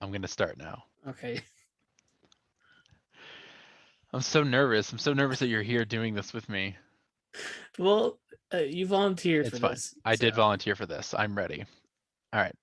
I'm gonna start now. Okay. I'm so nervous. I'm so nervous that you're here doing this with me. Well, you volunteered for It's fine. this, I did so. volunteer for this. I'm ready. All right.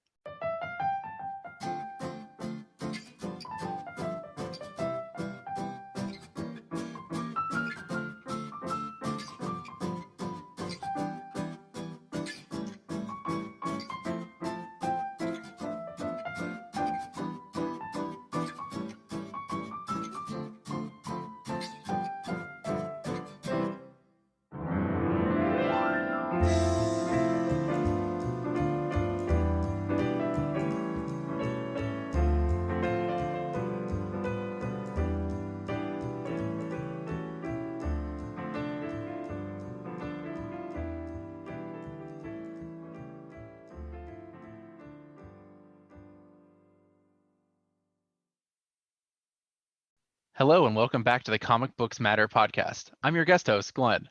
Hello and welcome back to the Comic Books Matter podcast. I'm your guest host, Glenn.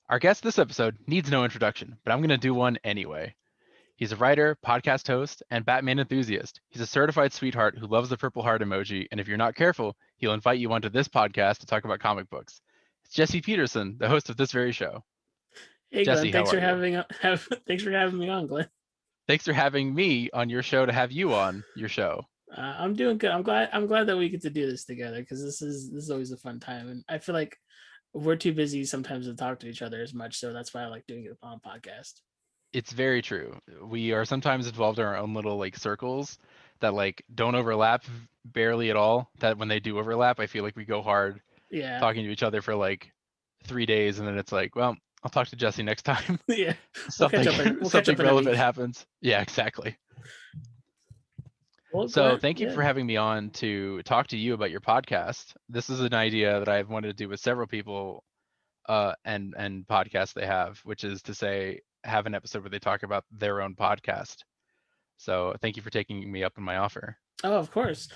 Our guest this episode needs no introduction, but I'm going to do one anyway. He's a writer, podcast host, and Batman enthusiast. He's a certified sweetheart who loves the purple heart emoji, and if you're not careful, he'll invite you onto this podcast to talk about comic books. It's Jesse Peterson, the host of this very show. Hey, Glenn. Jesse, how Thanks are for you? thanks for having me on, Glenn. Thanks for having me on your show to have you on your show. I'm doing good. I'm glad that we get to do this together because this is always a fun time, and I feel like we're too busy sometimes to talk to each other as much. So that's why I like doing it on podcast. It's very true. We are sometimes involved in our own little circles that don't overlap barely at all. That when they do overlap, I feel like we go hard Yeah. talking to each other for 3 days, and then it's like, well, I'll talk to Jesse next time. Yeah. We'll something catch up. We'll catch something up in a relevant week. happens. Yeah, exactly. Well, So Glenn. thank you Yeah. for having me on to talk to you about your podcast. This is an idea that I've wanted to do with several people, and podcasts they have, which is to say have an episode where they talk about their own podcast. So thank you for taking me up on my offer. Oh, of course.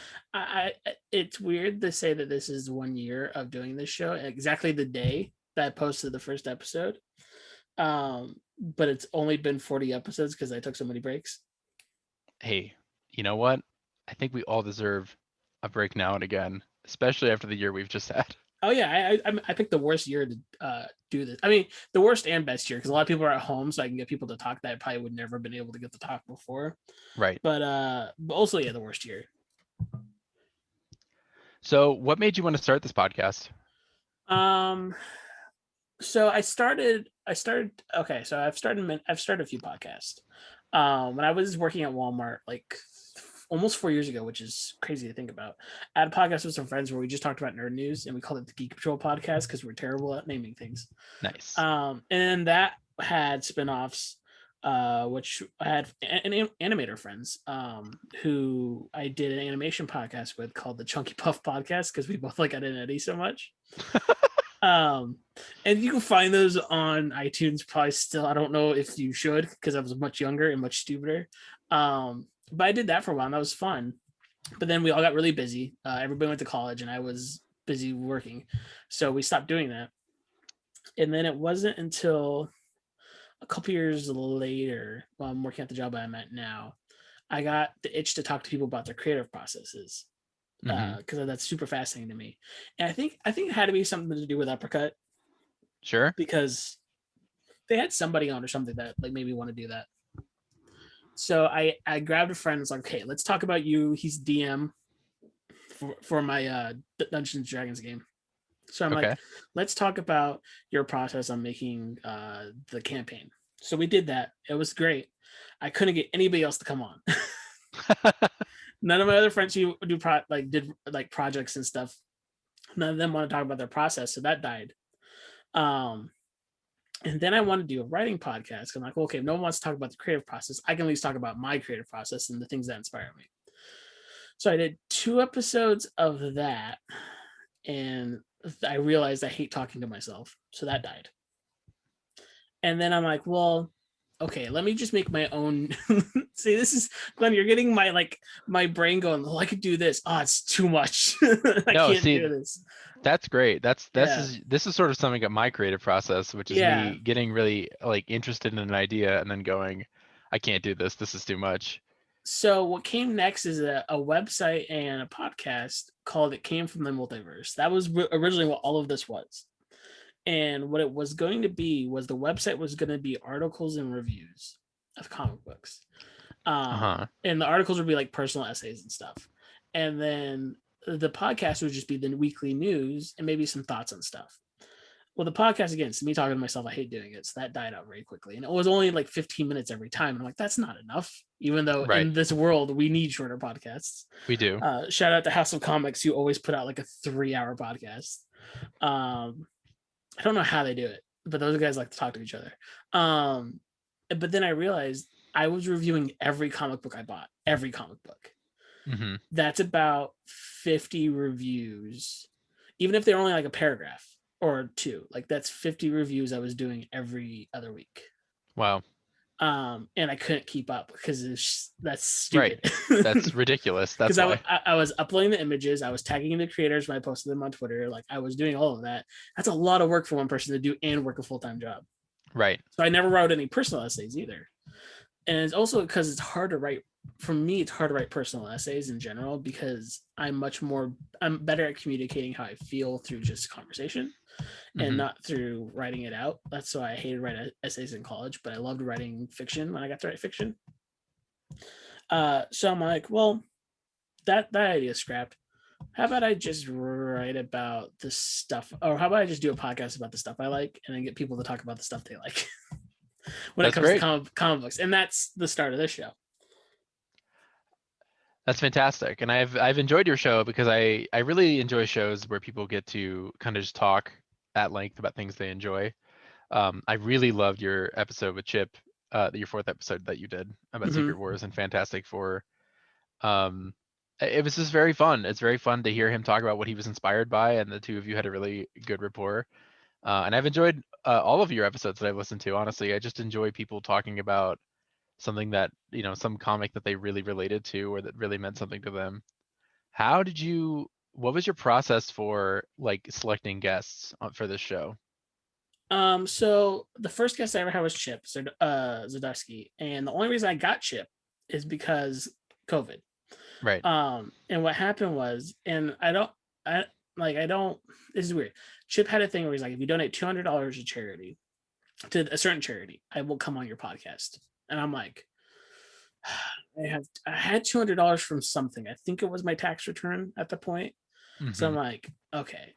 It's weird to say that this is 1 year of doing this show, exactly the day that I posted the first episode. But it's only been 40 episodes because I took so many breaks. Hey, you know what? I think we all deserve a break now and again, especially after the year we've just had. Oh yeah, I picked the worst year to do this. I mean, the worst and best year because a lot of people are at home, so I can get people to talk that I probably would never been able to get to talk before. Right. But also yeah, the worst year. So what made you want to start this podcast? Um, so I started okay, so I've started a few podcasts. When I was working at Walmart like almost 4 years ago, which is crazy to think about. I had a podcast with some friends where we just talked about nerd news and we called it the Geek Patrol podcast because we're terrible at naming things. Nice. And that had spin-offs, which I had animator friends who I did an animation podcast with called the Chunky Puff Podcast because we both like Ed and Eddie so much. Um, and you can find those on iTunes probably still. I don't know if you should because I was much younger and much stupider. But I did that for a while and that was fun. But then we all got really busy. Everybody went to college and I was busy working. So we stopped doing that. And then it wasn't until a couple years later, while I'm working at the job I'm at now, I got the itch to talk to people about their creative processes Mm-hmm. because that's super fascinating to me. And I think it had to be something to do with Uppercut Sure. because they had somebody on or something that like made me want to do that. So I grabbed a friend and was like, okay, let's talk about you. He's DM for my Dungeons and Dragons game. So I'm like, Okay. let's talk about your process on making the campaign. So we did that. It was great. I couldn't get anybody else to come on. None of my other friends who did projects and stuff. None of them want to talk about their process, so that died. Um, and then I want to do a writing podcast. I'm like, well, okay, if no one wants to talk about the creative process, I can at least talk about my creative process and the things that inspire me. So I did 2 episodes of that, and I realized I hate talking to myself, so that died. And then I'm like, well, okay, let me just make my own. See, this is Glenn. You're getting my brain going. Oh, I could do this. Oh, it's too much. I No, can't see, do this. that's great. Yeah, This is sort of summing up my creative process, which is yeah, me getting really interested in an idea and then going, I can't do this. This is too much. So what came next is a website and a podcast called It Came from the Multiverse. That was originally what all of this was. And what it was going to be was the website was going to be articles and reviews of comic books. And the articles would be like personal essays and stuff. And then the podcast would just be the weekly news and maybe some thoughts on stuff. Well, the podcast, again, it's me talking to myself. I hate doing it. So that died out very quickly. And it was only like 15 minutes every time. And I'm like, that's not enough. Even though in this world, we need shorter podcasts. We do. Shout out to House of Comics, who always put out like a 3-hour podcast. I don't know how they do it, but those guys like to talk to each other. But then I realized I was reviewing every comic book I bought, every comic book. Mm-hmm. That's about 50 reviews, even if they're only like a paragraph or two. Like that's 50 reviews I was doing every other week. Wow. And I couldn't keep up because that's stupid. Right. That's ridiculous. That's why. I was uploading the images. I was tagging the creators when I posted them on Twitter. Like I was doing all of that. That's a lot of work for one person to do and work a full-time job. Right. So I never wrote any personal essays either. And it's also because it's hard to write. For me, it's hard to write personal essays in general because I'm better at communicating how I feel through just conversation and not through writing it out. That's why I hated writing essays in college, but I loved writing fiction when I got to write fiction. So I'm like, well, that idea is scrapped. How about I just write about the stuff, or how about I just do a podcast about the stuff I like and then get people to talk about the stuff they like when it comes to comic books. And that's the start of this show. That's fantastic. And I've enjoyed your show because I really enjoy shows where people get to kind of just talk at length about things they enjoy. I really loved your episode with Chip, your 4th episode that you did about Secret Wars and Fantastic Four. It was just very fun. It's very fun to hear him talk about what he was inspired by, and the two of you had a really good rapport. And I've enjoyed all of your episodes that I've listened to. Honestly, I just enjoy people talking about something that, some comic that they really related to or that really meant something to them. What was your process for like selecting guests for this show? So the first guest I ever had was Chip Zdarsky, and the only reason I got Chip is because COVID. Right. And what happened was, and this is weird. Chip had a thing where he's like, if you donate $200 to charity, to a certain charity, I will come on your podcast. And I'm like, I had $200 from something. I think it was my tax return at the point. So I'm like, okay,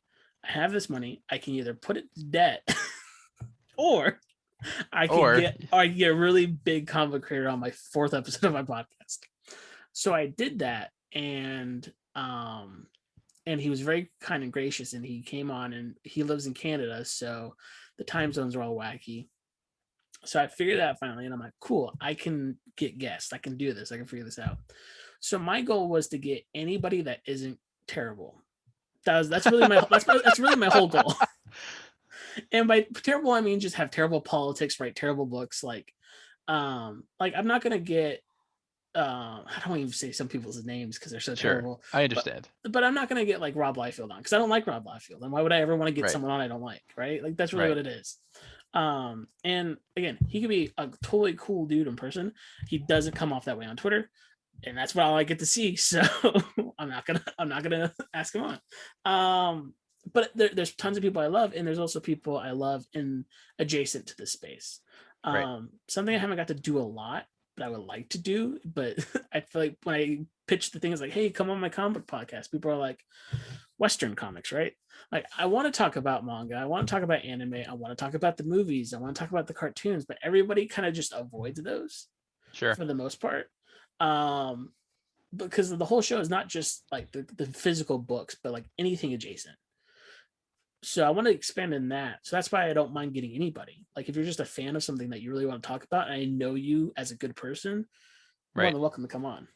I have this money. I can either put it to debt or I can get a really big comic creator on my 4th episode of my podcast. So I did that, and he was very kind and gracious, and he came on, and he lives in Canada, so the time zones are all wacky. So I figured that finally, and I'm like, cool, I can get guests. I can do this. I can figure this out. So my goal was to get anybody that isn't terrible. That's really my whole goal. And by terrible, I mean just have terrible politics, write terrible books. Like I'm not gonna get. I don't even say some people's names because they're so terrible. I understand. But I'm not gonna get like Rob Liefeld on because I don't like Rob Liefeld. And why would I ever want to get someone on I don't like? Right? Like that's really what it is. And again, he could be a totally cool dude in person. He doesn't come off that way on Twitter, and that's what all I get to see. So I'm not gonna ask him on. But there's tons of people I love, and there's also people I love in adjacent to this space. Something I haven't got to do a lot, but I would like to do. But I feel like when I pitch the things like, "Hey, come on my comic podcast," people are like, "Western comics, right?" Like I want to talk about manga, I want to talk about anime, I want to talk about the movies, I want to talk about the cartoons, but everybody kind of just avoids those for the most part. Because the whole show is not just like the physical books, but like anything adjacent. So I want to expand in that. So that's why I don't mind getting anybody. Like if you're just a fan of something that you really want to talk about, and I know you as a good person, you're more than welcome to come on.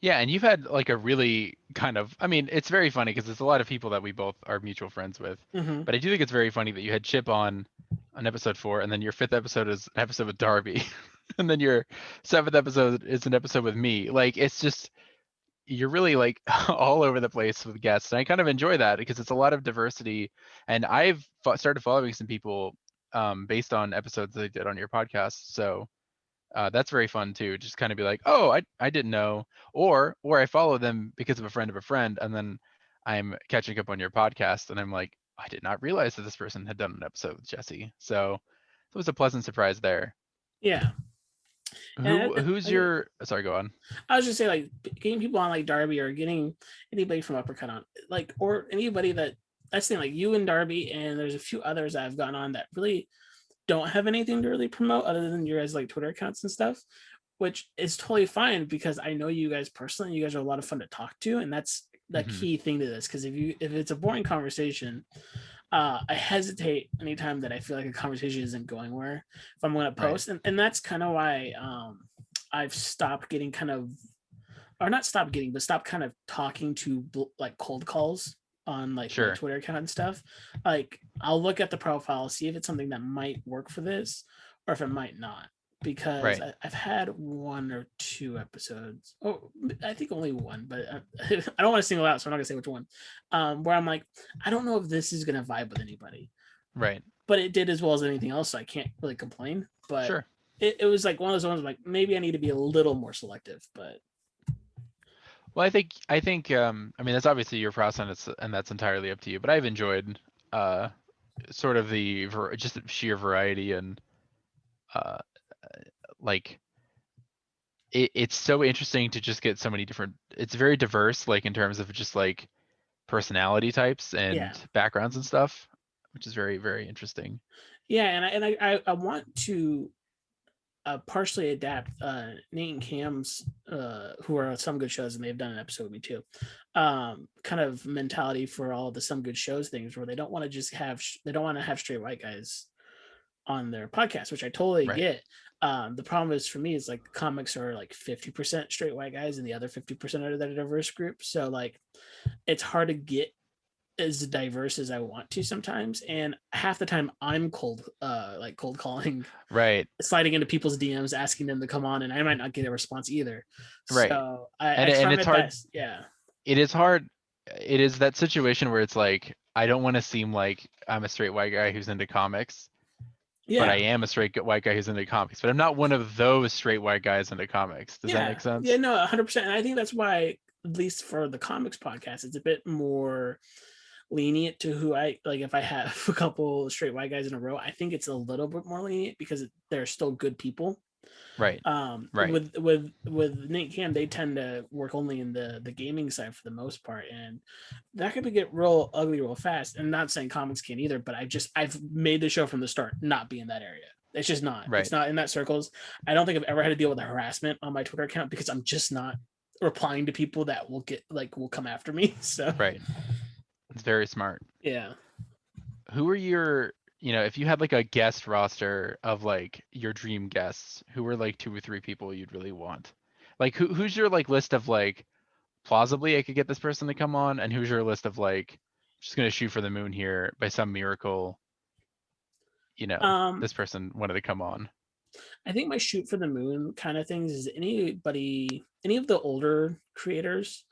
Yeah, and you've had like a really kind of, I mean, it's very funny because there's a lot of people that we both are mutual friends with. But I do think it's very funny that you had Chip on episode 4, and then your 5th episode is an episode with Darby, and then your 7th episode is an episode with me. Like it's just, you're really like all over the place with guests, and I kind of enjoy that because it's a lot of diversity. And I've started following some people based on episodes they did on your podcast. So That's very fun too. Just kind of be like, oh, I didn't know, or I follow them because of a friend, and then I'm catching up on your podcast, and I'm like, I did not realize that this person had done an episode with Jesse. So it was a pleasant surprise there. Yeah. And Who's your? Sorry, go on. I was just say like getting people on like Darby or getting anybody from Uppercut on like or anybody that's the thing like you and Darby and there's a few others that I've gotten on that really don't have anything to really promote other than your guys like Twitter accounts and stuff, which is totally fine because I know you guys personally. You guys are a lot of fun to talk to, and that's the key thing to this. Because if it's a boring conversation, I hesitate anytime that I feel like a conversation isn't going where if I'm going to post, and that's kind of why I've stopped getting or not stopped getting, but stopped kind of talking to like cold calls on like my Twitter account and stuff. Like I'll look at the profile, see if it's something that might work for this or if it might not. Because I've had one or two episodes. Oh, I think only one, but I don't want to single out, so I'm not gonna say which one. Where I'm like, I don't know if this is gonna vibe with anybody. Right. But it did as well as anything else, so I can't really complain. But it was like one of those ones like maybe I need to be a little more selective. But well, I think I mean that's obviously your process, and that's entirely up to you. But I've enjoyed sort of the just sheer variety and like it's so interesting to just get so many different. It's very diverse, like in terms of just like personality types and backgrounds and stuff, which is very, very interesting. Yeah, and I want to partially adapt Nate and Cam's who are on Some Good Shows, and they've done an episode with me too, kind of mentality for all the Some Good Shows things where they don't want to just have they don't want to have straight white guys on their podcast, which I totally get. The problem is for me is like comics are like 50% straight white guys and the other 50% are that diverse group, so like it's hard to get as diverse as I want to sometimes, and half the time I'm cold calling, sliding into people's DMs asking them to come on, and I might not get a response either. So and it's hard. It is hard. It is that situation where it's like I don't want to seem like I'm a straight white guy who's into comics, but I am a straight white guy who's into comics, but I'm not one of those straight white guys into comics. Does that make sense? Yeah, no, 100%. And I think that's why, at least for the comics podcast, it's a bit more lenient to who I like. If I have a couple straight white guys in a row, I think it's a little bit more lenient because they're still good people. With Nate Cam, they tend to work only in the gaming side for the most part, and that could get real ugly real fast. And not saying comics can't either, but I've made the show from the start not be in that area. It's just not. It's not in that circles. I don't think I've ever had to deal with the harassment on my Twitter account because I'm just not replying to people that will come after me. So it's very smart. Yeah. Who are your, if you had like a guest roster of like your dream guests, who were like 2 or 3 people you'd really want? Like who's your like list of like plausibly I could get this person to come on, and who's your list of like just gonna shoot for the moon here by some miracle, this person wanted to come on? I think my shoot for the moon kind of things is any of the older creators,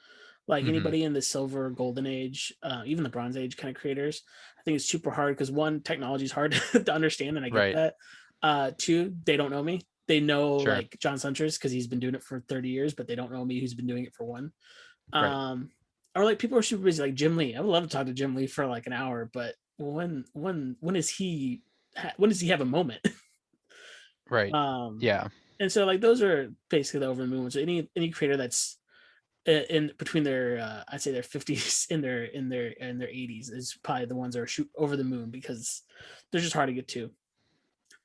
like anybody in the silver golden age, even the bronze age kind of creators. I think it's super hard because one, technology is hard to understand, and I get that. 2, they don't know me. They know like John Suntress because he's been doing it for 30 years, but they don't know me who's been doing it for 1. Or like people are super busy, like Jim Lee. I would love to talk to Jim Lee for like an hour, but when does he have a moment? And so like those are basically the over the moon ones. So any creator that's in between their I'd say their 50s in their 80s is probably the ones that are shoot over the moon because they're just hard to get to.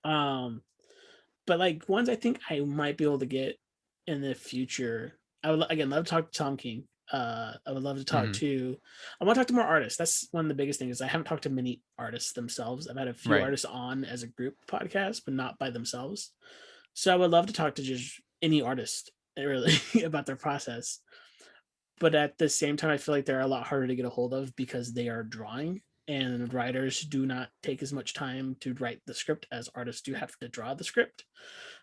But like ones I think I might be able to get in the future, I would again love to talk to Tom King. I would love to talk to. I want to talk to more artists. That's one of the biggest things. I haven't talked to many artists themselves. I've had a few artists on as a group podcast, but not by themselves. So I would love to talk to just any artist really about their process. But at the same time, I feel like they're a lot harder to get a hold of because they are drawing, and writers do not take as much time to write the script as artists do have to draw the script.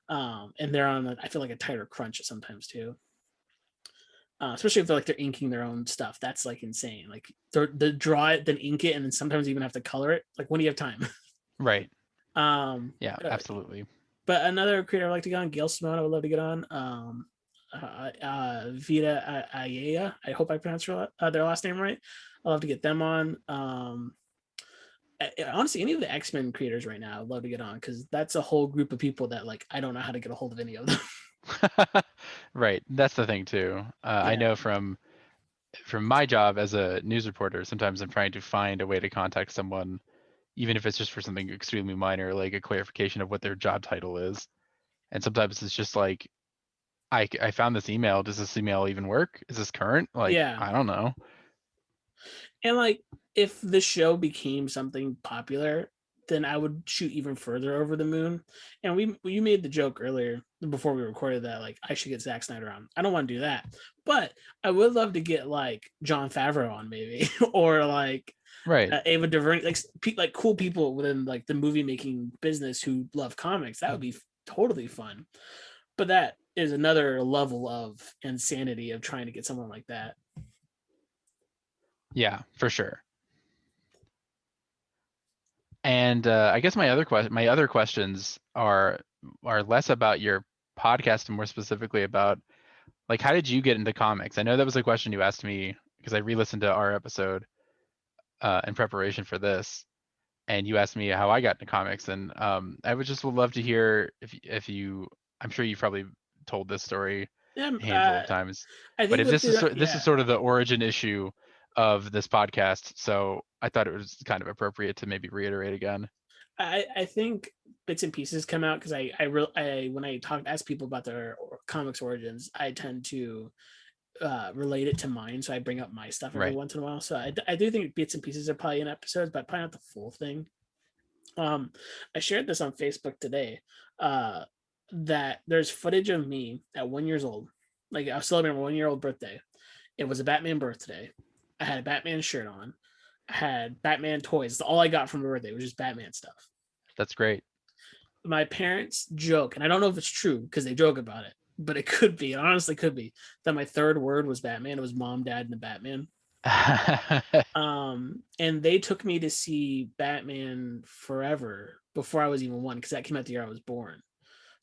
And they're on, I feel like, a tighter crunch sometimes too. Especially if they're inking their own stuff. That's like insane. Like they draw it, then ink it, and then sometimes even have to color it. Like when do you have time? Yeah, absolutely. But another creator I'd like to get on, Gail Simone, I would love to get on. Vita Ayala, I hope I pronounced their last name right. I'd love to get them on. Honestly, any of the X-Men creators right now, I'd love to get on, because that's a whole group of people that like I don't know how to get a hold of any of them. Right. That's the thing too. I Yeah. know from my job as a news reporter, sometimes I'm trying to find a way to contact someone, even if it's just for something extremely minor, like a clarification of what their job title is. And sometimes it's just like, I found this email. Does this email even work? Is this current? Like, Yeah. I don't know. And like, if the show became something popular, then I would shoot even further over the moon. And you made the joke earlier before we recorded that like I should get Zack Snyder on. I don't want to do that, but I would love to get like Jon Favreau on maybe, or like Right. Ava DuVernay, like cool people within like the movie making business who love comics. That would be totally fun. But that is another level of insanity of trying to get someone like that. Yeah, for sure. And I guess my other questions are less about your podcast and more specifically about like how did you get into comics? I know that was a question you asked me because I re-listened to our episode in preparation for this, and you asked me how I got into comics, and I would love to hear if you. I'm sure you've probably told this story Yeah, a handful of times, I but think if with the this is yeah. sort of the origin issue of this podcast, so I thought it was kind of appropriate to maybe reiterate again. I think bits and pieces come out because I when I ask people about their comics origins, I tend to relate it to mine, so I bring up my stuff every Right. once in a while. So I do think bits and pieces are probably in episodes, but probably not the full thing. I shared this on Facebook today. That there's footage of me at 1 years old. Like I was celebrating my 1 year old birthday. It was a Batman birthday. I had a Batman shirt on. I had Batman toys. All I got from my birthday was just Batman stuff. That's great. My parents joke, and I don't know if it's true because they joke about it, but it could be. It honestly could be that my third word was Batman. It was mom, dad, and the Batman. And they took me to see Batman Forever before I was even one, because that came out the year I was born.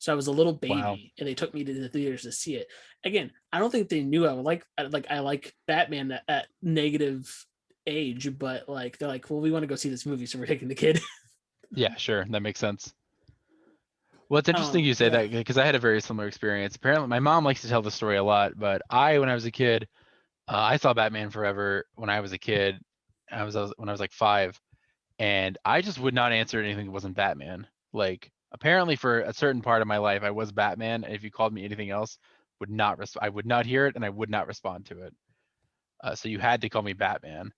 So I was a little Wow. baby, and they took me to the theaters to see it. Again, I don't think they knew I would I like Batman at negative age, but like they're like, well, we want to go see this movie, so we're taking the kid. Yeah, sure. That makes sense. Well, it's interesting you say Yeah. that because I had a very similar experience. Apparently, my mom likes to tell the story a lot, but when I was a kid, I saw Batman Forever when I was a kid. When I was like 5, and I just would not answer anything that wasn't Batman. Like apparently for a certain part of my life, I was Batman, and if you called me anything else, I would not hear it, and I would not respond to it. So you had to call me Batman,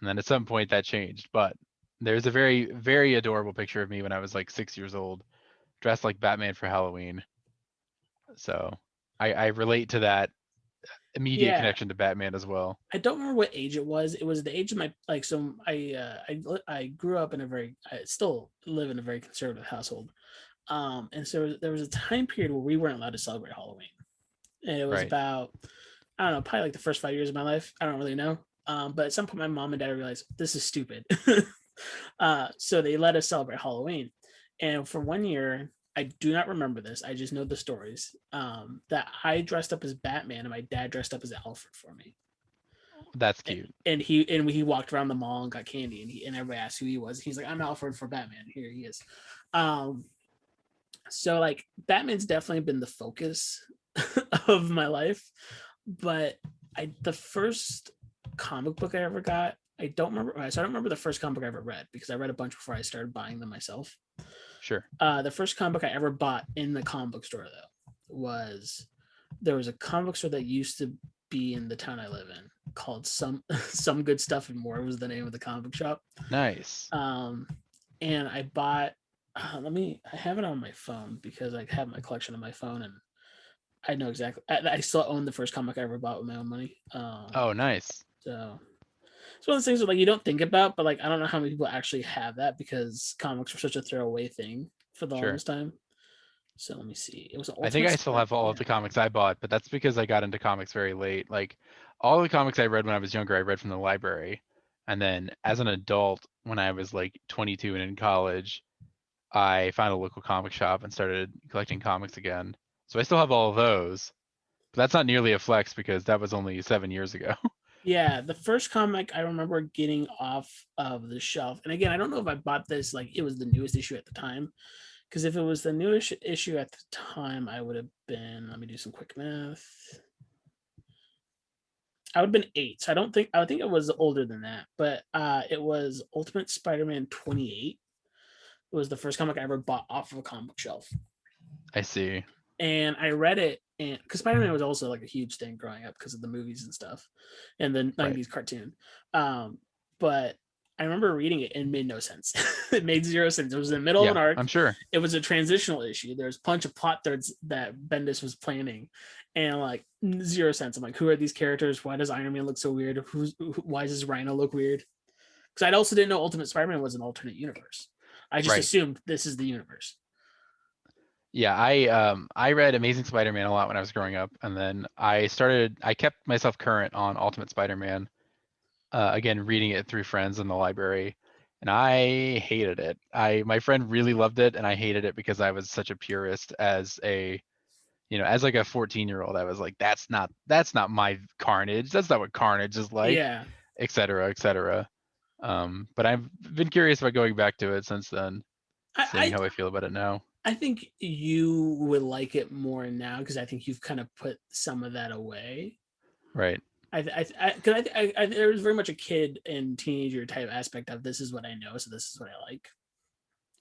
and then at some point that changed. But there's a very very adorable picture of me when I was like 6 years old, dressed like Batman for Halloween. So I relate to that immediate Yeah. connection to Batman as well. I don't remember what age it was. It was the age of my like. So I grew up in a very I still live in a very conservative household. And so there was a time period where we weren't allowed to celebrate Halloween, and it was Right. about I don't know, probably like the first 5 years of my life. I don't really know. But at some point, my mom and dad realized this is stupid. So they let us celebrate Halloween. And for 1 year, I do not remember this. I just know the stories. That I dressed up as Batman and my dad dressed up as Alfred for me. That's cute. And he walked around the mall and got candy, and everybody asked who he was. He's like, I'm Alfred for Batman. Here he is. Um, so like Batman's definitely been the focus of my life, but the first comic book I ever got, I don't remember. So I don't remember the first comic book I ever read because I read a bunch before I started buying them myself. Sure. The first comic book I ever bought in the comic book store though was there was a comic book store that used to be in the town I live in called some good stuff and more was the name of the comic book shop. Nice. And I bought. I have it on my phone because I have my collection on my phone and I know exactly. I still own the first comic I ever bought with my own money. Oh, nice. So it's one of those things that like you don't think about, but like I don't know how many people actually have that because comics were such a throwaway thing for the Sure. longest time. So let me see. It was an I think Ultimate I still Spider. have all of Yeah. the comics I bought, but that's because I got into comics very late. Like all the comics I read when I was younger, I read from the library. And then as an adult, when I was like 22 and in college, I found a local comic shop and started collecting comics again. So I still have all of those, but that's not nearly a flex because that was only 7 years ago. Yeah, the first comic I remember getting off of the shelf, and again, I don't know if I bought this like it was the newest issue at the time, because if it was the newest issue at the time, I would have been. Let me do some quick math. I would have been 8. So I think it was older than that, but it was Ultimate Spider-Man 28. It was the first comic I ever bought off of a comic shelf. I see. And I read it, and because Spider-Man was also like a huge thing growing up because of the movies and stuff, and the 90s cartoon. But I remember reading it and it made no sense. It made zero sense. It was in the middle of an arc. I'm sure. It was a transitional issue. There's a bunch of plot threads that Bendis was planning, and like zero sense. I'm like, who are these characters? Why does Iron Man look so weird? Why does Rhino look weird? Because I also didn't know Ultimate Spider-Man was an alternate universe. I just assumed this is the universe. Yeah, I read Amazing Spider-Man a lot when I was growing up, and then I kept myself current on Ultimate Spider-Man. Again, reading it through friends in the library, and I hated it. My friend really loved it, and I hated it because I was such a purist as as like a 14-year-old. I was like, that's not my Carnage. That's not what Carnage is like, Yeah. et cetera, et cetera. But I've been curious about going back to it since then, seeing how I feel about it now. I think you would like it more now because I think you've kind of put some of that away. Right. There was very much a kid and teenager type aspect of this is what I know, so this is what I like.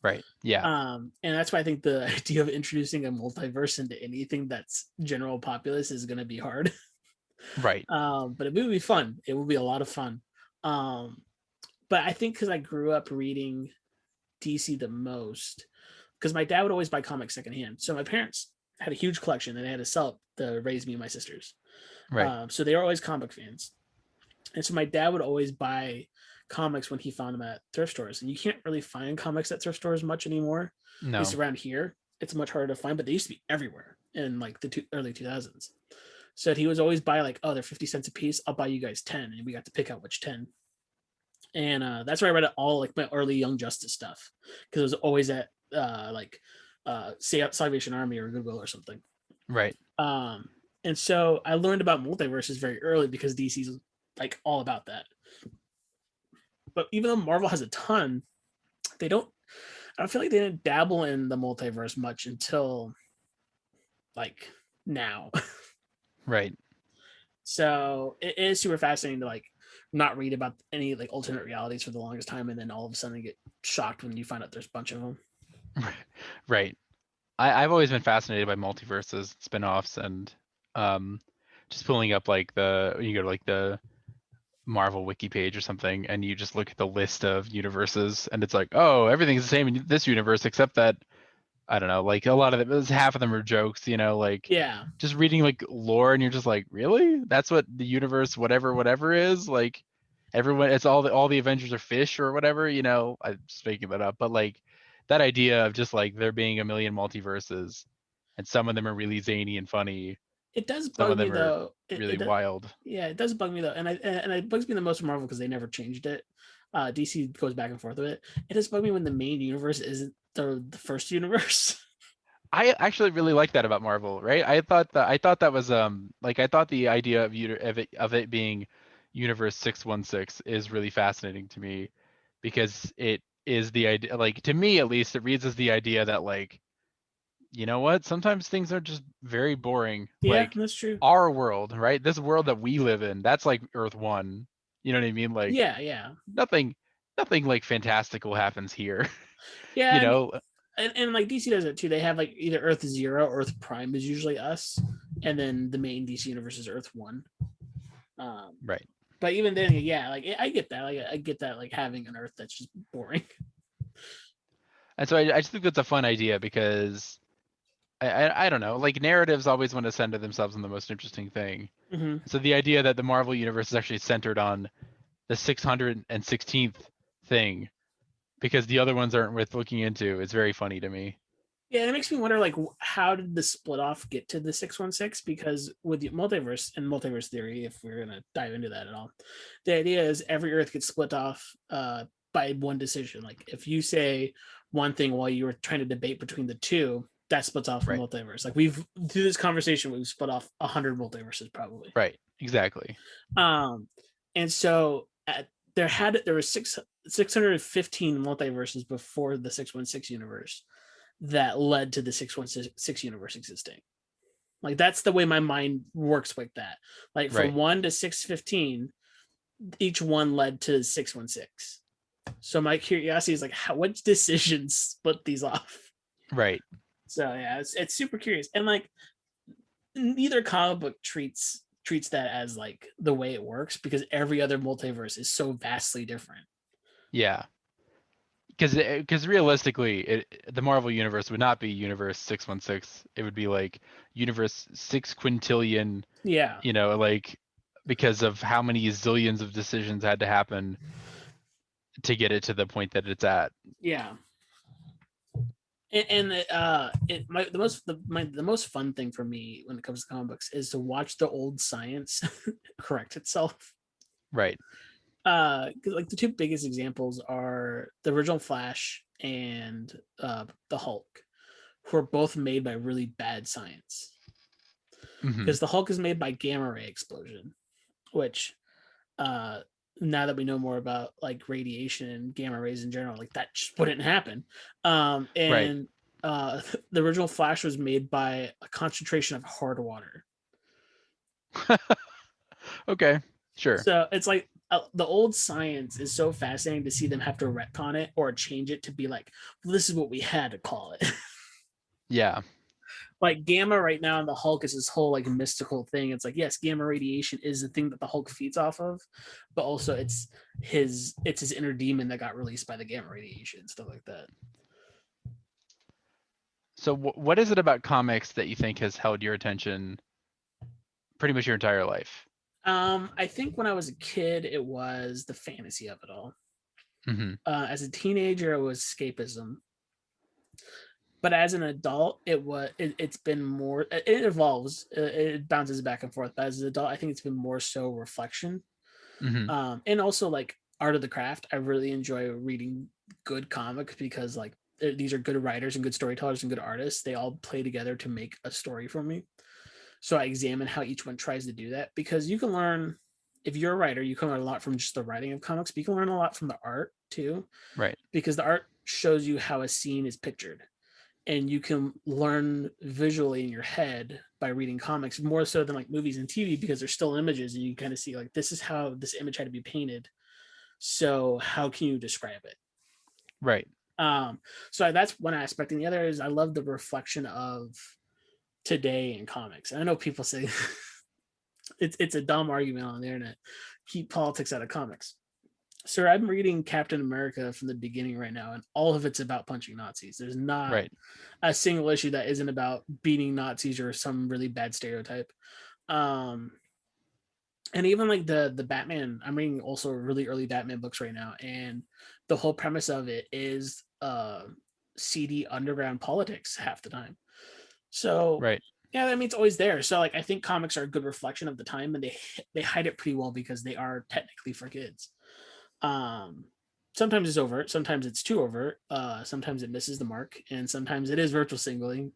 Right. Yeah. And that's why I think the idea of introducing a multiverse into anything that's general populace is going to be hard. Right. But it would be fun. It would be a lot of fun. But I think because I grew up reading DC the most, because my dad would always buy comics secondhand. So my parents had a huge collection and they had to sell it to raise me and my sisters. Right. So they were always comic fans. And so my dad would always buy comics when he found them at thrift stores. And you can't really find comics at thrift stores much anymore. No. At least around here, it's much harder to find, but they used to be everywhere in like the early 2000s. So he was always buy like, oh, they're 50 cents a piece. I'll buy you guys 10. And we got to pick out which 10. And that's where I read it all, like my early Young Justice stuff, because it was always at Salvation Army or Goodwill or something. Right. And so I learned about multiverses very early because DC's like all about that. But even though Marvel has a ton, I don't feel like they didn't dabble in the multiverse much until like now. Right. So it is super fascinating to like not read about any like alternate realities for the longest time, and then all of a sudden get shocked when you find out there's a bunch of them. Right. I've always been fascinated by multiverses, spin-offs, and just pulling up like you go to like the Marvel wiki page or something, and you just look at the list of universes, and it's like, oh, everything's the same in this universe except that I don't know, like a lot of them, half of them are jokes, like just reading like lore, and you're just like, really? That's what the universe, whatever is like. Everyone, it's all the Avengers are fish or whatever, I'm just making that up, but like that idea of just like there being a million multiverses, and some of them are really zany and funny. It does Some bug of me them are though. really wild. Yeah, it does bug me though, and it bugs me the most with Marvel because they never changed it. DC goes back and forth with it. It does bug me when the main universe isn't the first universe. I actually really like that about Marvel, right? I thought that was like I thought the idea of it being Universe 616 is really fascinating to me, because it is the idea, like to me at least, it reads as the idea that like, you know what, sometimes things are just very boring. Yeah, like that's true. Our world, right? This world that we live in, that's like Earth 1. You know what I mean? Like yeah. Nothing like fantastical happens here. Yeah. And like DC does it too. They have like either Earth 0 or Earth Prime is usually us, and then the main DC universe is Earth 1. Right. But even then, yeah, like I get that. Like I get that, like having an Earth that's just boring. And so I just think that's a fun idea, because I don't know, like narratives always want to center themselves on the most interesting thing. Mm-hmm. So the idea that the Marvel universe is actually centered on the 616th thing, because the other ones aren't worth looking into, is very funny to me. Yeah, it makes me wonder, like, how did the split off get to the 616? Because with the multiverse and multiverse theory, if we're gonna dive into that at all, the idea is every Earth gets split off by one decision. Like, if you say one thing while you were trying to debate between the two, that splits off from Right. multiverse. Like we've through this conversation, we've split off 100 multiverses probably. Right. Exactly. And so there were 615 multiverses before the 616 universe that led to the 616 universe existing. Like that's the way my mind works with that. Like from Right. 1 to 615, each one led to 616. So my curiosity is like, what decisions split these off? Right. So yeah, it's super curious, and like neither comic book treats that as like the way it works because every other multiverse is so vastly different. Yeah. Because realistically, the Marvel universe would not be universe 616. It would be like universe 6 quintillion. Yeah, Like because of how many zillions of decisions had to happen to get it to the point that it's at. yeah. And the most fun thing for me when it comes to comic books is to watch the old science correct itself. Right. Like the two biggest examples are the original Flash and the Hulk, who are both made by really bad science. Because the Hulk is made by gamma ray explosion, which now that we know more about like radiation and gamma rays in general, like that just wouldn't happen. And the original Flash was made by a concentration of hard water. Okay, sure. So it's like the old science is so fascinating to see them have to retcon it or change it to be like, well, this is what we had to call it. Yeah. Like gamma right now in the Hulk is this whole like mystical thing. It's like, yes, gamma radiation is the thing that the Hulk feeds off of, but also it's his inner demon that got released by the gamma radiation, stuff like that. So what is it about comics that you think has held your attention pretty much your entire life? I think when I was a kid, it was the fantasy of it all. Mm-hmm. As a teenager, it was escapism. But as an adult, it's been more. It evolves. It bounces back and forth. But as an adult, I think it's been more so reflection, Mm-hmm. and also like art of the craft. I really enjoy reading good comics because like these are good writers and good storytellers and good artists. They all play together to make a story for me. So I examine how each one tries to do that because you can learn. If you're a writer, you can learn a lot from just the writing of comics, but you can learn a lot from the art too, Right. because the art shows you how a scene is pictured and you can learn visually in your head by reading comics more so than like movies and TV because they're still images and you kind of see like this is how this image had to be painted. So how can you describe it? Right. So that's one aspect, and the other is I love the reflection of today in comics. And I know people say it's a dumb argument on the internet. Keep politics out of comics. Sir, I'm reading Captain America from the beginning right now, and all of it's about punching Nazis. There's not Right. a single issue that isn't about beating Nazis or some really bad stereotype. And even like the Batman, I'm reading also really early Batman books right now, and the whole premise of it is seedy underground politics half the time. So Right. yeah, I mean it's always there. So like I think comics are a good reflection of the time, and they hide it pretty well because they are technically for kids. Um, Sometimes it's overt, sometimes it's too overt, sometimes it misses the mark, and sometimes it is virtual signaling.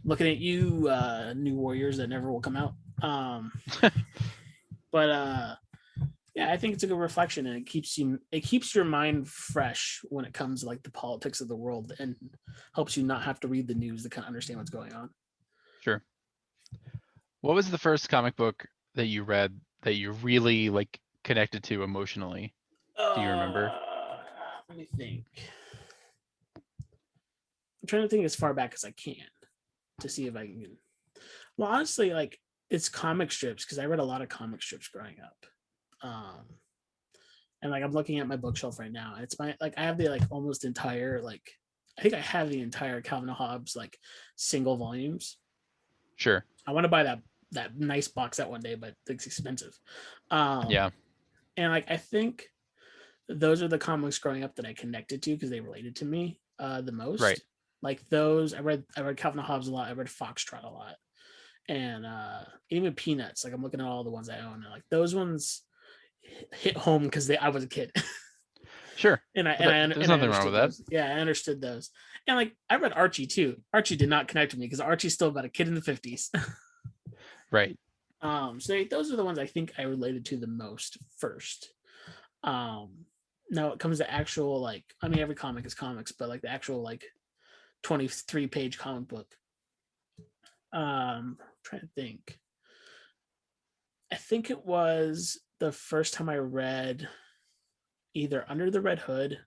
Looking at you, new warriors that never will come out. But yeah, I think it's a good reflection, and it keeps your mind fresh when it comes to like the politics of the world, and helps you not have to read the news to kind of understand what's going on. Sure. What was the first comic book that you read that you really like connected to emotionally? Do you remember? Let me think. I'm trying to think as far back as I can to see if I can. Well, honestly, like it's comic strips because I read a lot of comic strips growing up. And like I'm looking at my bookshelf right now, and it's my like I have the like almost entire like I think I have the entire Calvin and Hobbes like single volumes. Sure. I want to buy that nice box set one day, but it's expensive. Yeah. And like I think those are the comics growing up that I connected to because they related to me the most. Right. Like those, I read Calvin and Hobbes a lot. I read Foxtrot a lot, and even Peanuts. Like I'm looking at all the ones I own, and like those ones hit home because I was a kid. Sure. And I There's nothing wrong with that. those. Yeah, I understood those. And like I read Archie too. Archie did not connect with me because Archie's still about a kid in the 50s. Right. So those are the ones I think I related to the most first. Now it comes to actual like I mean every comic is comics, but like the actual like 23-page comic book. Trying to think. I think it was the first time I read either Under the Red Hood,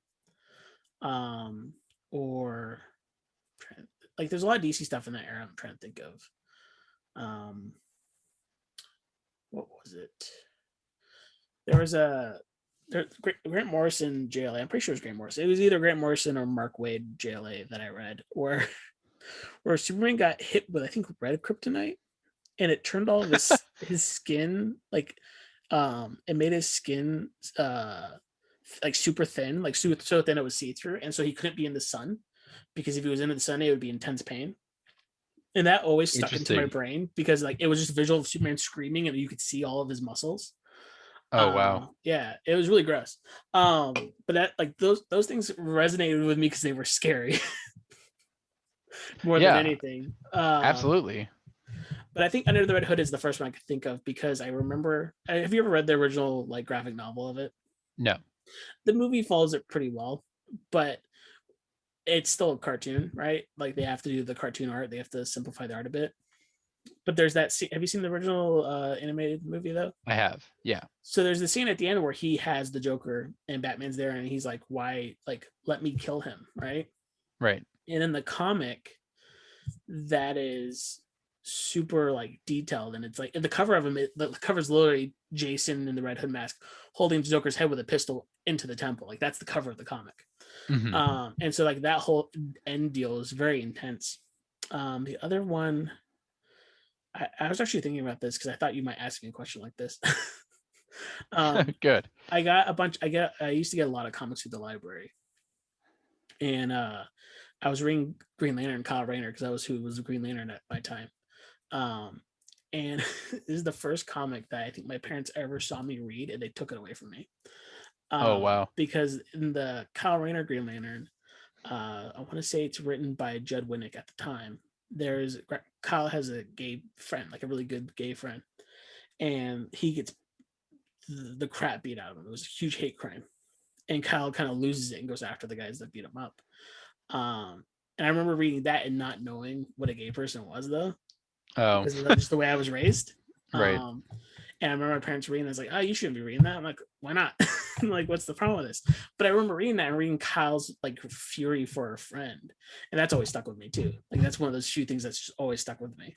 or like there's a lot of DC stuff in that era. I'm trying to think of. What was it? There was Grant Morrison JLA. I'm pretty sure it was Grant Morrison. It was either Grant Morrison or Mark Waid JLA that I read, where Superman got hit with I think red kryptonite, and it turned all of his skin like it made his skin like super thin, like so thin it was see through, and so he couldn't be in the sun because if he was in the sun, it would be intense pain. And that always stuck into my brain because like it was just a visual of Superman screaming and you could see all of his muscles. Oh wow. Yeah, it was really gross. But that like those things resonated with me because they were scary more than anything. Absolutely. But I think Under the Red Hood is the first one I could think of because I remember. Have you ever read the original like graphic novel of it? No. The movie follows it pretty well, but it's still a cartoon, right? Like they have to do the cartoon art. They have to simplify the art a bit. But there's that scene. Have you seen the original animated movie though? I have. Yeah. So there's the scene at the end where he has the Joker and Batman's there, and he's like, "Why? Like, let me kill him," right? Right. And in the comic, that is super like detailed, and it's like the cover of him. The cover is literally Jason in the Red Hood mask holding the Joker's head with a pistol into the temple. Like that's the cover of the comic. Mm-hmm. And so like that whole end deal is very intense. The other one, I was actually thinking about this because I thought you might ask me a question like this. Good. I got a bunch. I used to get a lot of comics through the library, and I was reading Green Lantern, Kyle Rayner, because that was who was the Green Lantern at my time. And this is the first comic that I think my parents ever saw me read, and they took it away from me. Oh wow. Because in the Kyle Rayner Green Lantern, I want to say it's written by Judd Winnick at the time. Kyle has a gay friend, like a really good gay friend, and he gets the crap beat out of him. It was a huge hate crime, and Kyle kind of loses it and goes after the guys that beat him up. And I remember reading that and not knowing what a gay person was, though, because of just the way I was raised. Right. And I remember my parents reading. I was like, "Oh, you shouldn't be reading that." I'm like, "Why not?" I'm like, "What's the problem with this?" But I remember reading that and reading Kyle's like fury for a friend, and that's always stuck with me too. Like that's one of those few things that's just always stuck with me.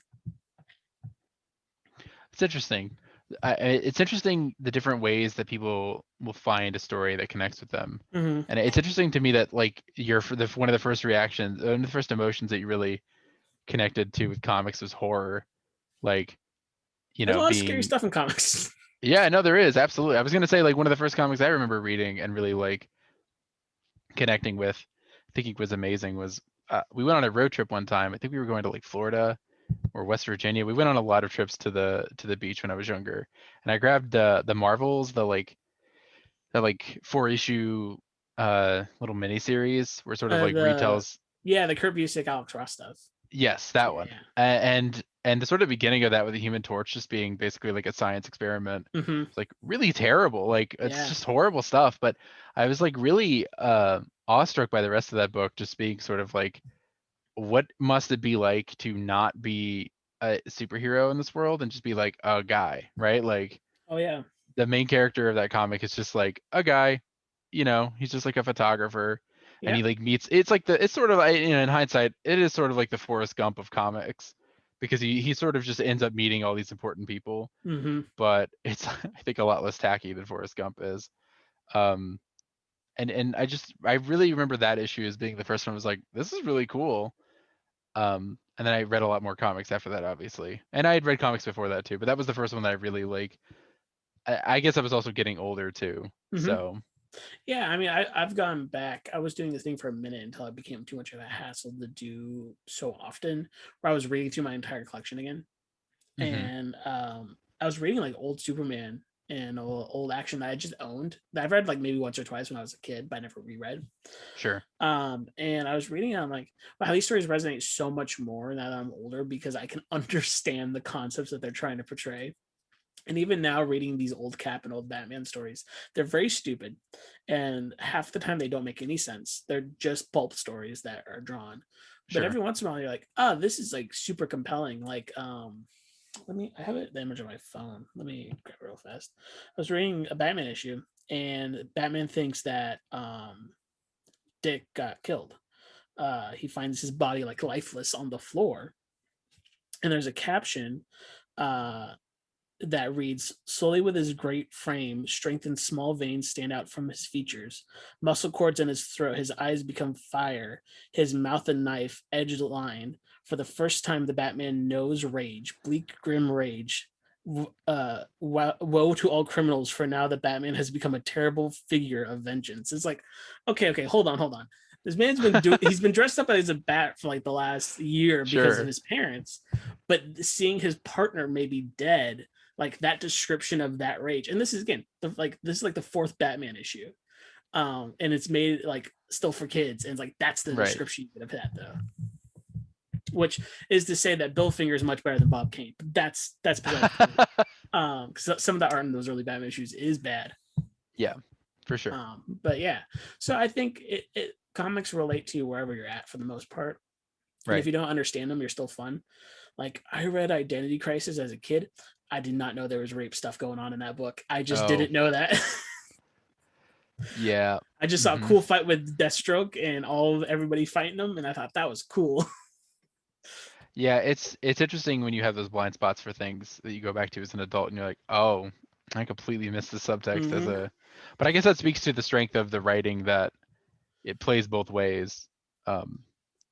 It's interesting. It's interesting the different ways that people will find a story that connects with them. Mm-hmm. And it's interesting to me that like one of the first reactions, one of the first emotions that you really connected to with comics was horror. Like, There's a lot of scary being stuff in comics. Yeah, no, there is absolutely. I was gonna say like one of the first comics I remember reading and really like connecting with, thinking was amazing was we went on a road trip one time. I think we were going to like Florida or West Virginia. We went on a lot of trips to the beach when I was younger, and I grabbed the Marvels, the 4-issue little mini series where sort of like retells. The Kurt Busiek, Alex Ross stuff. Yes, that one. And the sort of beginning of that with the Human Torch just being basically like a science experiment. Mm-hmm. It's like really terrible. Like it's just horrible stuff. But I was like really awestruck by the rest of that book, just being sort of like, what must it be like to not be a superhero in this world and just be like a guy, right? Like, oh yeah, the main character of that comic is just like a guy, he's just like a photographer. And he like meets, it's sort of, in hindsight, it is sort of like the Forrest Gump of comics, because he sort of just ends up meeting all these important people. Mm-hmm. But it's I think a lot less tacky than Forrest Gump is. And I really remember that issue as being the first one. I was like, this is really cool. And then I read a lot more comics after that, obviously, and I had read comics before that too, but that was the first one that I really like. I guess I was also getting older too, so. Yeah, I mean, I've gone back. I was doing this thing for a minute until it became too much of a hassle to do so often, where I was reading through my entire collection again. Mm-hmm. And I was reading like old Superman and old action that I just owned that I've read like maybe once or twice when I was a kid, but I never reread. Sure. And I was reading it, I'm like, wow, these stories resonate so much more now that I'm older because I can understand the concepts that they're trying to portray. And even now, reading these old Cap and old Batman stories, they're very stupid, and half the time they don't make any sense. They're just pulp stories that are drawn. But Sure. every once in a while, you're like, oh, this is like super compelling. Like, I have the image on my phone. Let me grab it real fast. I was reading a Batman issue, and Batman thinks that Dick got killed. He finds his body like lifeless on the floor, and there's a caption that reads, slowly with his great frame, strength and small veins stand out from his features. Muscle cords in his throat, his eyes become fire, his mouth a knife, edged line. For the first time, the Batman knows rage, bleak, grim rage. Woe to all criminals, for now the Batman has become a terrible figure of vengeance. It's like, okay, hold on. This man's he's been dressed up as a bat for like the last year because of his parents, but seeing his partner maybe dead, like that description of that rage. And this is again this is like the fourth Batman issue, and it's made like still for kids, and it's like that's the description you could have had though, which is to say that Bill Finger is much better than Bob Kane. But that's because some of the art in those early Batman issues is bad. Yeah, for sure. But yeah, so I think it comics relate to you wherever you're at for the most part. Right. And if you don't understand them, you're still fun. Like I read Identity Crisis as a kid. I did not know there was rape stuff going on in that book. I just didn't know that. Yeah. I just saw a cool fight with Deathstroke and everybody fighting them, and I thought that was cool. Yeah, it's interesting when you have those blind spots for things that you go back to as an adult and you're like, oh, I completely missed the subtext as a. But I guess that speaks to the strength of the writing that it plays both ways.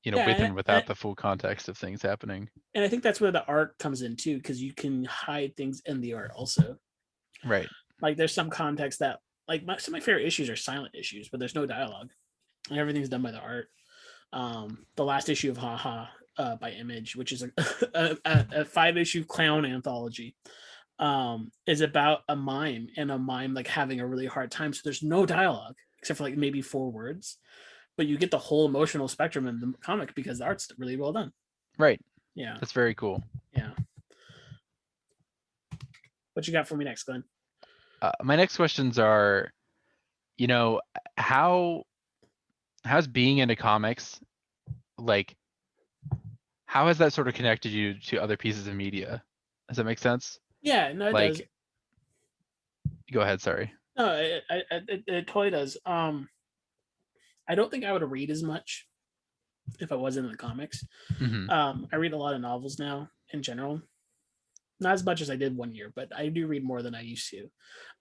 With and without the full context of things happening. And I think that's where the art comes in too, because you can hide things in the art also. Right. Like there's some context that, like some of my favorite issues are silent issues, but there's no dialogue, and everything's done by the art. The last issue of Ha Ha by Image, which is a 5-issue clown anthology, is about a mime like having a really hard time. So there's no dialogue except for like maybe 4 words. But you get the whole emotional spectrum in the comic because the art's really well done. Right. Yeah. That's very cool. Yeah. What you got for me next, Glenn? My next questions are, how's being into comics, like, how has that sort of connected you to other pieces of media? Does that make sense? Yeah, no, it does. Go ahead, sorry. No, it totally does. I don't think I would read as much if I wasn't in the comics. I read a lot of novels now in general. Not as much as I did one year, but I do read more than I used to.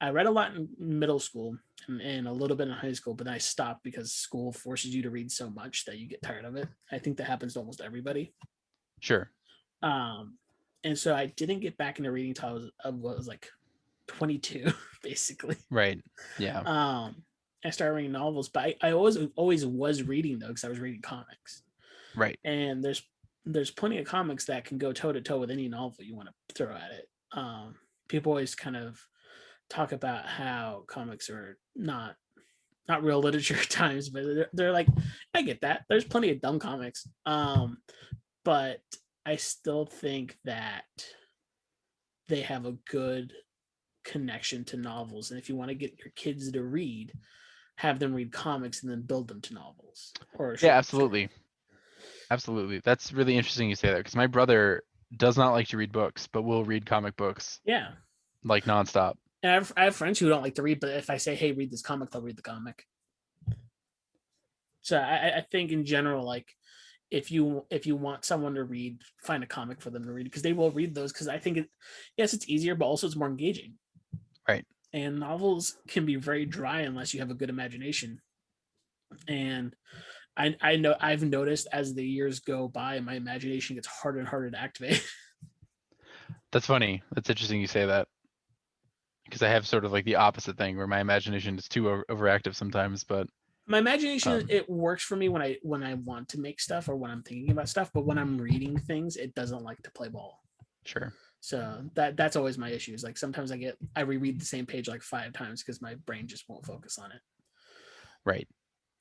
I read a lot in middle school and a little bit in high school, but then I stopped because school forces you to read so much that you get tired of it. I think that happens to almost everybody. Sure. And so I didn't get back into reading until I was like 22, basically. Right. Yeah. I started reading novels, but I always was reading though, because I was reading comics. Right. And there's plenty of comics that can go toe to toe with any novel you want to throw at it. People always kind of talk about how comics are not real literature at times, but they're like, I get that. There's plenty of dumb comics. But I still think that they have a good connection to novels. And if you want to get your kids to read, have them read comics and then build them to novels. Yeah, absolutely. Absolutely. That's really interesting you say that, because my brother does not like to read books, but will read comic books. Yeah. Like nonstop. And I have friends who don't like to read, but if I say, hey, read this comic, they'll read the comic. So I think in general, like if you want someone to read, find a comic for them to read, because they will read those, because I think it's easier, but also it's more engaging. Right. And novels can be very dry unless you have a good imagination. And I know I've noticed as the years go by, my imagination gets harder and harder to activate. That's funny. That's interesting you say that, because I have sort of like the opposite thing where my imagination is too overactive sometimes. But my imagination, it works for me when I want to make stuff or when I'm thinking about stuff, but when I'm reading things, it doesn't like to play ball. Sure. So that's always my issue. Is like sometimes I reread the same page like 5 times because my brain just won't focus on it. Right.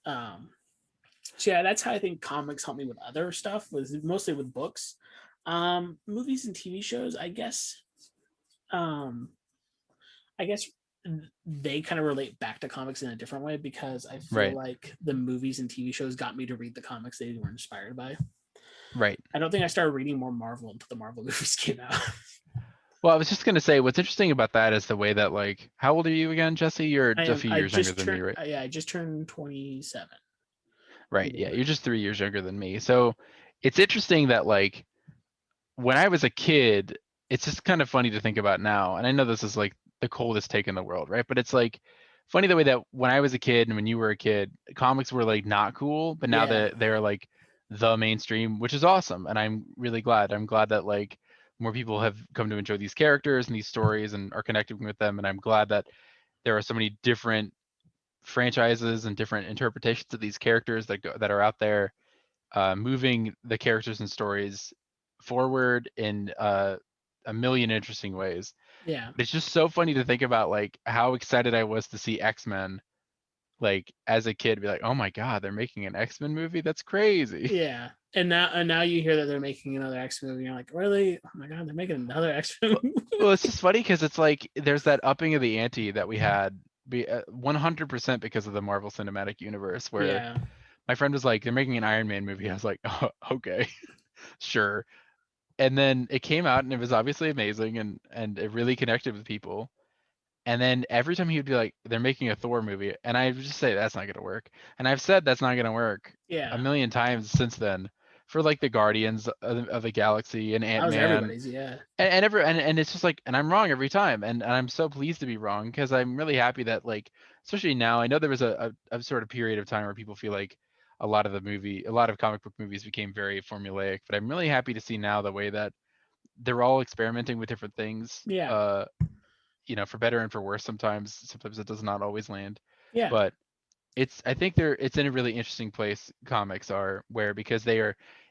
So yeah, that's how I think comics help me with other stuff, was mostly with books. Movies and TV shows, I guess. Um, I guess they kind of relate back to comics in a different way, because I feel Right. like the movies and TV shows got me to read the comics they were inspired by. Right. I don't think I started reading more Marvel until the Marvel movies came out. Well, I was just gonna say, what's interesting about that is the way that, like, how old are you again, Jesse? You're a few I years younger just than me, turned right? yeah, I just turned 27 Right. in Yeah, January. you're just 3 years younger than me. So it's interesting that, like, when I was a kid, it's just kind of funny to think about now. And I know this is like the coldest take in the world, right? But it's like funny the way that when I was a kid and when you were a kid, comics were like not cool, but now Yeah, that they're like the mainstream, which is awesome. And I'm really glad. I'm glad that like more people have come to enjoy these characters and these stories and are connecting with them. And I'm glad that there are so many different franchises and different interpretations of these characters that are out there, moving the characters and stories forward in a million interesting ways. yeah, But it's just so funny to think about like how excited I was to see X-Men like as a kid, be like, oh my god, they're making an X-Men movie? That's crazy. yeah. And now you hear that they're making another X movie. And you're like, really? Oh my god, they're making another X Well, movie. well, it's just funny because it's like there's that upping of the ante that we had 100% because of the Marvel Cinematic Universe, where Yeah, my friend was like, they're making an Iron Man movie. I was like, oh, okay, sure. And then it came out and it was obviously amazing, and it really connected with people. And then every time he would be like, they're making a Thor movie, and I would just say that's not gonna work. And I've said that's not gonna work a yeah. million times since then for like the Guardians of the Galaxy and That was Ant-Man everybody's. Yeah, and it's just like, and I'm wrong every time, and I'm so pleased to be wrong because I'm really happy that like, especially now, I know there was a sort of period of time where people feel like a lot of comic book movies became very formulaic, but I'm really happy to see now the way that they're all experimenting with different things, yeah, for better and for worse. Sometimes it does not always land, yeah, but I think it's in a really interesting place, comics are, where because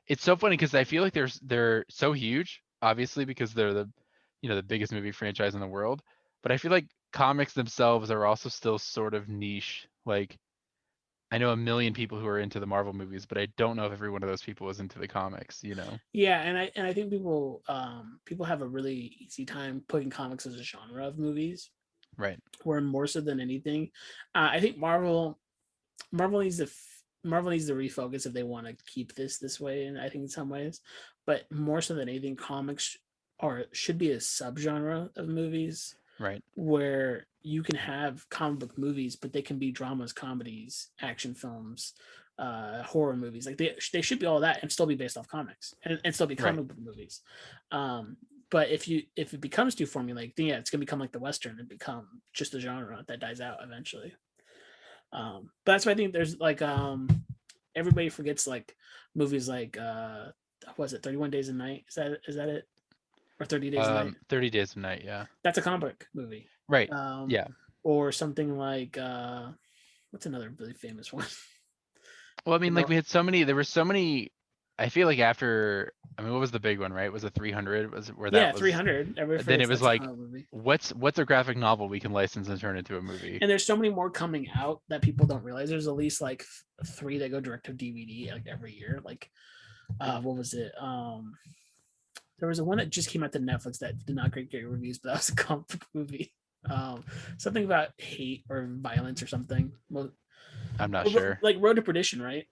it's so funny because I feel like they're so huge, obviously because they're the biggest movie franchise in the world, but I feel like comics themselves are also still sort of niche. Like, I know a million people who are into the Marvel movies, but I don't know if every one of those people is into the comics. yeah. And I think people have a really easy time putting comics as a genre of movies, Right. where more so than anything, I think Marvel needs to Marvel needs to refocus if they want to keep this way. And I think in some ways, but more so than anything, comics should be a subgenre of movies, Right. where you can have comic book movies, but they can be dramas, comedies, action films, horror movies. Like they should be all that and still be based off comics, and still be Right. comic book movies. But if it becomes too formulaic, then yeah, it's gonna become like the Western and become just a genre that dies out eventually. But that's why I think there's like everybody forgets like movies like was it 31 Days a Night? Is that it? Or 30 Days a Night? 30 Days of Night, yeah. That's a comic book movie. Right. Um, Yeah. or something like what's another really famous one? Well, I mean, like No, there were so many. I feel like after, I mean, what was the big one, right? Was it 300? Was it where that yeah, was? 300. Everybody Then it forgets was that's a like, comic movie. what's a graphic novel we can license and turn into a movie? And there's so many more coming out that people don't realize. There's at least like 3 that go direct to DVD like every year. Like what was it? There was a one that just came out to Netflix that did not get great reviews, but that was a comic book movie. Something about hate or violence or something. Well, I'm not sure. like Road to Perdition, right?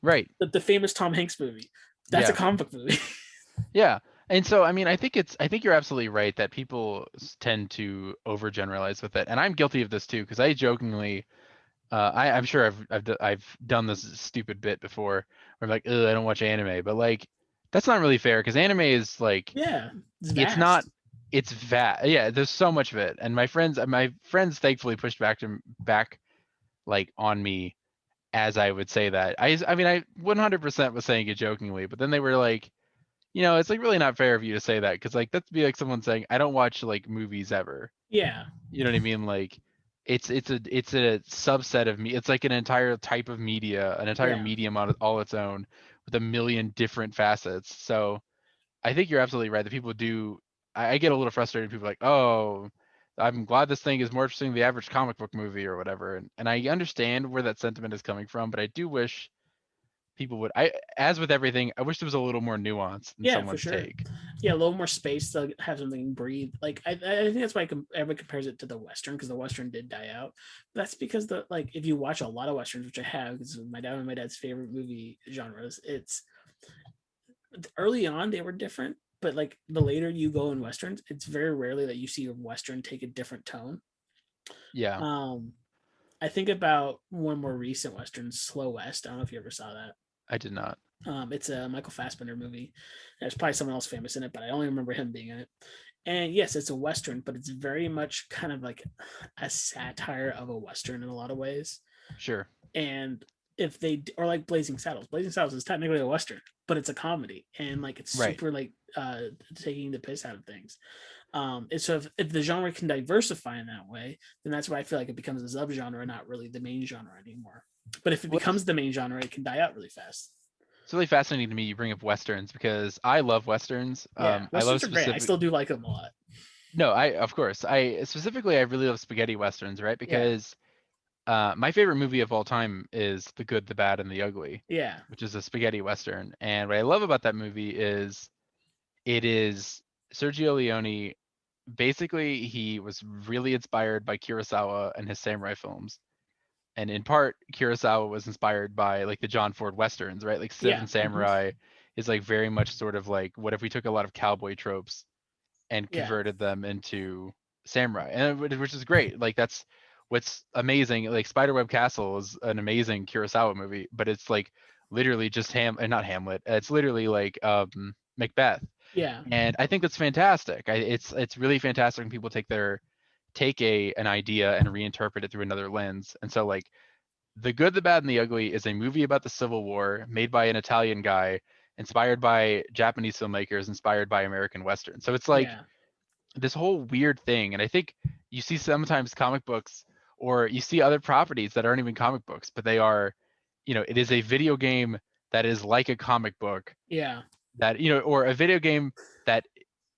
Right. The famous Tom Hanks movie. That's a Yeah. comic book movie. Yeah. And so, I mean, I think you're absolutely right that people tend to overgeneralize with it, and I'm guilty of this too because I jokingly, I'm sure I've done this stupid bit before where I'm like, ugh, I don't watch anime, but like, that's not really fair because anime is like, Yeah, it's it's not, vast. it's yeah, there's so much of it, and my friends thankfully pushed back like on me as I would say that. I mean, I 100% was saying it jokingly, but then they were like, it's like really not fair of you to say that because like that'd be like someone saying I don't watch like movies ever. Yeah, You know what I mean? Like it's a subset of me. It's like an entire type of media, an entire yeah, medium on all its own with a million different facets. So I think you're absolutely right that people do. I get a little frustrated. People are like, oh, I'm glad this thing is more interesting than the average comic book movie or whatever. And I understand where that sentiment is coming from, but I do wish people would. As with everything, I wish there was a little more nuance in Yeah, for someone's sure. take. Yeah, a little more space to have something breathe. Like I think that's why everybody compares it to the Western, because the Western did die out. That's because the like if you watch a lot of Westerns, which I have, because my dad and my dad's favorite movie genres, it's early on they were different, but like the later you go in Westerns, it's very rarely that you see a Western take a different tone. Yeah, Um, I think about one more recent Western, Slow West. I don't know if you ever saw that. I did not. It's a Michael Fassbender movie. There's probably someone else famous in it, but I only remember him being in it. And yes, it's a Western, but it's very much kind of like a satire of a Western in a lot of ways. Sure. And if they or like Blazing Saddles is technically a Western, but it's a comedy, and like it's Right. super like taking the piss out of things. And so if the genre can diversify in that way, then that's why I feel like it becomes a subgenre, not really the main genre anymore. But if it Well, becomes the main genre, it can die out really fast. it's really fascinating to me you bring up westerns because I love westerns. Yeah, I love westerns are great. I specific. still do like them a lot. No, I of course I specifically I really love spaghetti westerns, right? Yeah, Because my favorite movie of all time is The Good, the Bad, and the Ugly, yeah, which is a spaghetti western. And what I love about that movie is it is Sergio Leone. Basically, he was really inspired by Kurosawa and his samurai films. And in part, Kurosawa was inspired by like the John Ford westerns, right? Like yeah, Seven Samurai is like very much sort of like what if we took a lot of cowboy tropes and yeah, converted them into samurai, and which is great. Like that's what's amazing. Like Spiderweb Castle is an amazing Kurosawa movie, but it's like literally just not Hamlet. It's literally like Macbeth, yeah, and I think that's fantastic. It's really fantastic when people take an idea and reinterpret it through another lens. And so like The Good, the Bad, and the Ugly is a movie about the Civil War made by an Italian guy, inspired by Japanese filmmakers, inspired by American Western. So it's like yeah, this whole weird thing. And I think you see sometimes comic books or you see other properties that aren't even comic books, but they are, it is a video game that is like a comic book yeah, that, or a video game that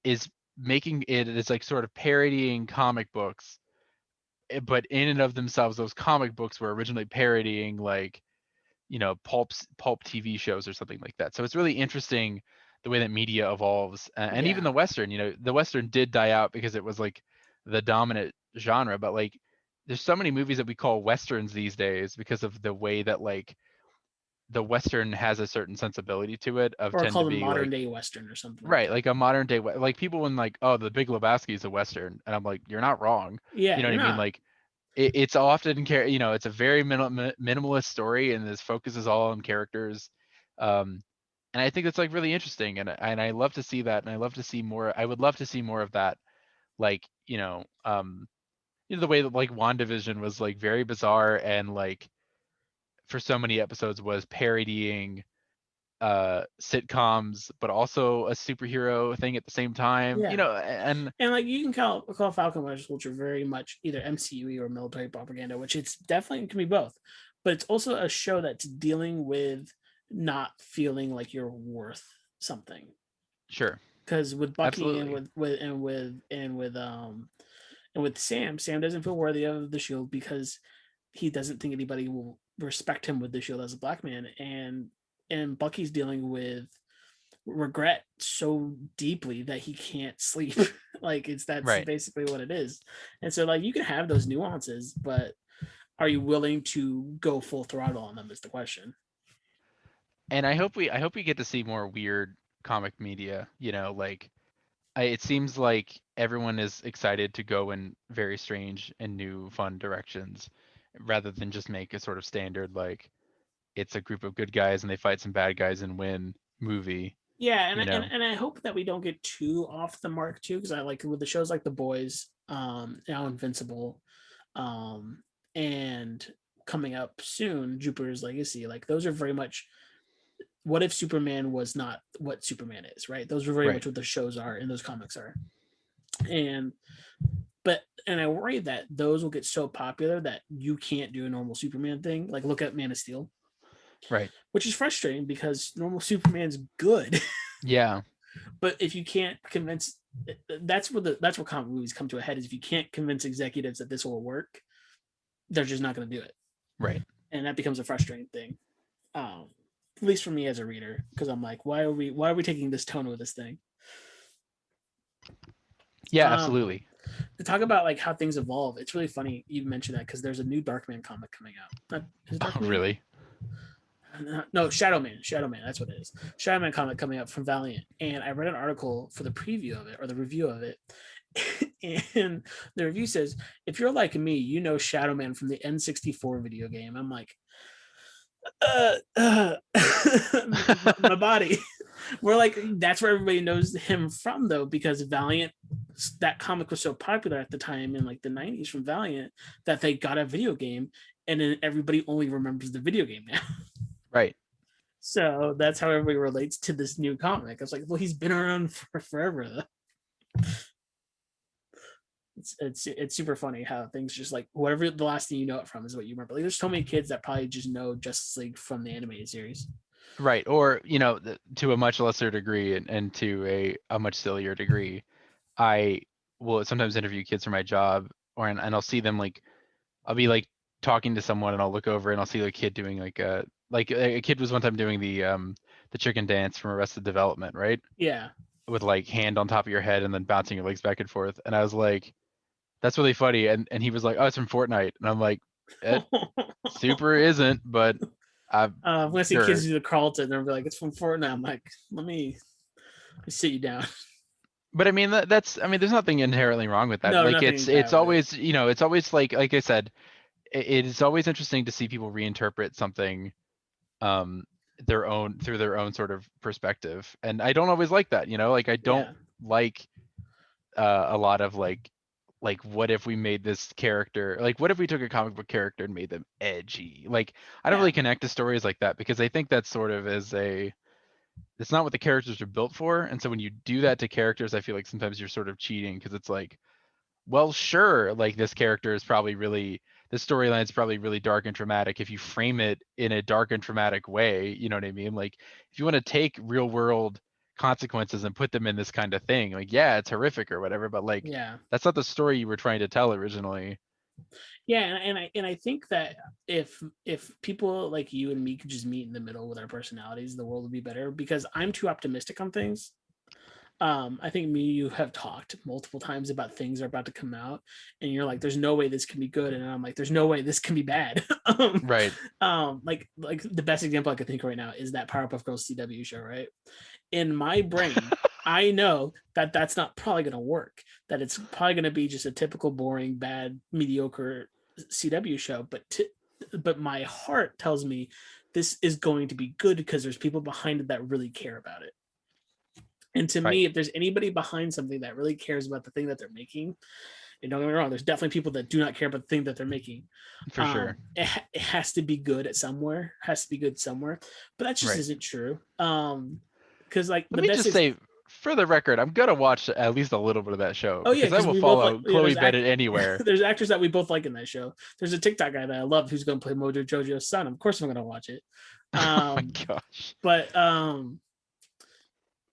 is making it is like sort of parodying comic books, but in and of themselves, those comic books were originally parodying like, pulp TV shows or something like that. So it's really interesting the way that media evolves, and even yeah. the Western. The Western did die out because it was like the dominant genre, but like there's so many movies that we call Westerns these days because of the way that like the Western has a certain sensibility to it of Or tend call to them be modern like day Western or something like right, that. like a modern day like people when like, oh, The Big Lebowski is a Western, and I'm like, you're not wrong. Yeah, You know what you're I mean? not. Like it's often it's a very minimalist story, and this focuses all on characters. Um, and I think it's like really interesting, and I love to see that, and I love to see more. I would love to see more of that, like the way that like WandaVision was like very bizarre and like for so many episodes was parodying sitcoms, but also a superhero thing at the same time. Yeah. And And like you can call Falcon Winter Soldier very much either MCU or military propaganda, which it's definitely can be both. But it's also a show that's dealing with not feeling like you're worth something. sure, Because with Bucky and absolutely, with Sam doesn't feel worthy of the shield because he doesn't think anybody will respect him with the shield as a black man. And Bucky's dealing with regret so deeply that he can't sleep. Like that's right. basically what it is. And so like you can have those nuances, but are you willing to go full throttle on them is the question. And I hope we get to see more weird comic media. Like it seems like everyone is excited to go in very strange and new fun directions rather than just make a sort of standard like it's a group of good guys and they fight some bad guys and win movie. Yeah, and You and, know, and I hope that we don't get too off the mark too, because I like with the shows like The Boys, now Invincible, um, and coming up soon, Jupiter's Legacy. Like those are very much what if Superman was not what Superman is, right? Those are very right? much what the shows are and those comics are. And and I worry that those will get so popular that you can't do a normal Superman thing. Like look at Man of Steel, Right. which is frustrating because normal Superman's good. Yeah. But if you can't convince, that's where comic movies come to a head, is if you can't convince executives that this will work, they're just not going to do it. Right. And that becomes a frustrating thing. At least for me as a reader, because I'm like, why are we taking this tone with this thing? Yeah, absolutely. To talk about like how things evolve, it's really funny you mentioned that, because there's a new Darkman comic coming out. Is it Oh, Darkman? really? No, Shadowman, that's what it is. Shadowman comic coming up from Valiant, and I read an article for the preview of it, or the review of it, and the review says, if you're like me, you know Shadowman from the N64 video game. I'm like, my body. We're like, that's where everybody knows him from, though, because Valiant, that comic was so popular at the time in like the 90s from Valiant, that they got a video game, and then everybody only remembers the video game now. Right. So that's how everybody relates to this new comic. I was like, well, he's been around for forever, though. It's super funny how things just like, whatever the last thing you know it from is what you remember. Like, there's so many kids that probably just know Justice League from the animated series. Right. Or, to a much lesser degree, and to a much sillier degree, I will sometimes interview kids for my job, and I'll see them like, I'll be like talking to someone and I'll look over and I'll see a kid doing like a kid was one time doing the chicken dance from Arrested Development, right? Yeah. With like hand on top of your head and then bouncing your legs back and forth. And I was like, that's really funny. And he was like, oh, it's from Fortnite. And I'm like, it super isn't, but when I see sure. kids do the Carlton, they'll be like, it's from Fortnite. I'm like, let me sit you down. But I mean, there's nothing inherently wrong with that. No, Like nothing bad it's with always, it's always like I said, it is always interesting to see people reinterpret something through their own sort of perspective. And I don't always like that, like I don't like a lot of like what if we made this character, like what if we took a comic book character and made them edgy? Like I don't really connect to stories like that, because I think that sort of is it's not what the characters are built for. And so when you do that to characters, I feel like sometimes you're sort of cheating, because it's like, well, sure, like this character is probably really, the storyline is probably really dark and traumatic if you frame it in a dark and traumatic way. You know what I mean? Like if you want to take real world consequences and put them in this kind of thing, like, yeah, it's horrific or whatever, but like, that's not the story you were trying to tell originally. Yeah, and I think that if people like you and me could just meet in the middle with our personalities, the world would be better, because I'm too optimistic on things. I think you have talked multiple times about things are about to come out, and you're like, there's no way this can be good, and I'm like, there's no way this can be bad. Right. Like the best example I could think right now is that Powerpuff Girls CW show, right? In my brain, I know that that's not probably going to work, that it's probably going to be just a typical boring, bad, mediocre CW show, but my heart tells me this is going to be good, because there's people behind it that really care about it. And to me, if there's anybody behind something that really cares about the thing that they're making, and don't get me wrong, there's definitely people that do not care about the thing that they're making. For sure. It has to be good at somewhere. Has to be good somewhere. But that just isn't true. Because like, let me just say, for the record, I'm gonna watch at least a little bit of that show. Oh yeah, because I will follow Chloe Bennett anywhere. There's actors that we both like in that show. There's a TikTok guy that I love who's gonna play Mojo Jojo's son. Of course, I'm gonna watch it. Oh my gosh. But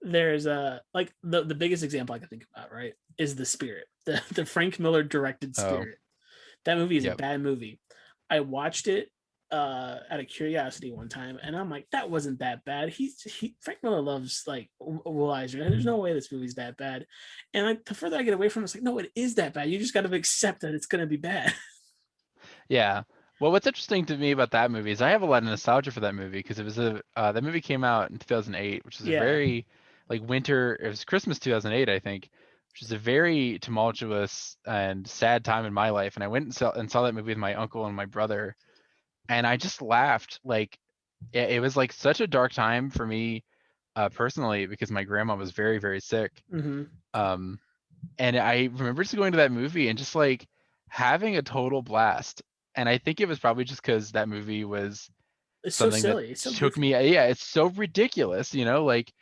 there's like the biggest example I can think about, right, is The Spirit, the Frank Miller directed Spirit. That movie is a bad movie. I watched it out of curiosity one time, and I'm like, that wasn't that bad. Frank Miller loves like Will Eisner. There's no way this movie's that bad. And like, the further I get away from it, it's like, no, it is that bad. You just got to accept that it's going to be bad. Yeah. Well, what's interesting to me about that movie is I have a lot of nostalgia for that movie, because it was that movie came out in 2008, which is a very like winter. It was Christmas 2008, I think, which is a very tumultuous and sad time in my life. And I went and saw that movie with my uncle and my brother, and I just laughed. Like it was like such a dark time for me personally, because my grandma was very, very sick. Mm-hmm. And I remember just going to that movie and just like having a total blast. And I think it was probably just because that movie was something so silly. That took me. Yeah, it's so ridiculous, like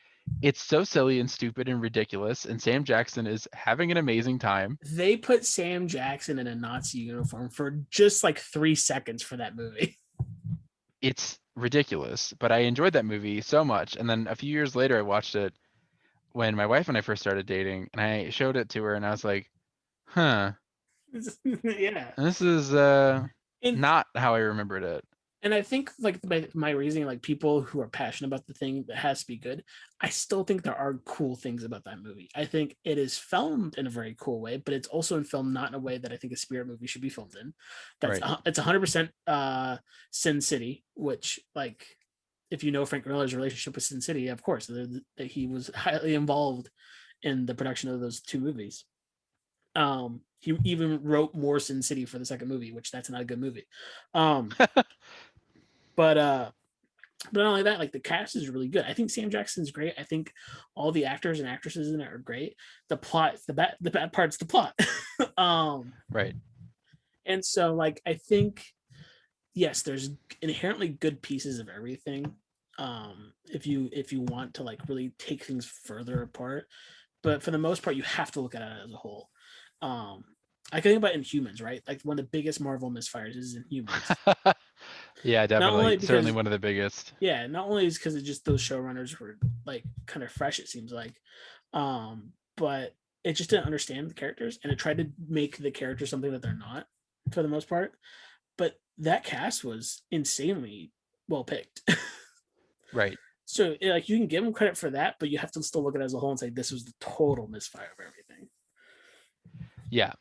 it's so silly and stupid and ridiculous. And Sam Jackson is having an amazing time. They put Sam Jackson in a Nazi uniform for just like 3 seconds for that movie. It's ridiculous, but I enjoyed that movie so much. And then a few years later, I watched it when my wife and I first started dating, and I showed it to her, and I was like, huh, Yeah. this is And not how I remembered it. and I think like my reasoning, like people who are passionate about the thing that has to be good, I still think there are cool things about that movie. I think it is filmed in a very cool way, but it's also filmed not in a way that I think a spirit movie should be filmed in. That's Right. it's 100% Sin City, which like if you know Frank Miller's relationship with Sin City, of course that he was highly involved in the production of those two movies. He even wrote more Sin City for the second movie, which that's not a good movie. Um, but but not only that, like the cast is really good. I think Sam Jackson's great. I think all the actors and actresses in it are great. The plot, the bad part's the plot. Right. And so like I think yes, there's inherently good pieces of everything. If you want to like really take things further apart, but for the most part, you have to look at it as a whole. Um, I can think about Inhumans, right? Like one of the biggest Marvel misfires is Inhumans. Yeah, Not only definitely. Certainly because one of the biggest. yeah, not only is because it just those showrunners were like kind of fresh, it seems like, but it just didn't understand the characters and it tried to make the characters something that they're not for the most part. But that cast was insanely well picked. Right. So like you can give them credit for that, but you have to still look at it as a whole and say this was the total misfire of everything. Yeah.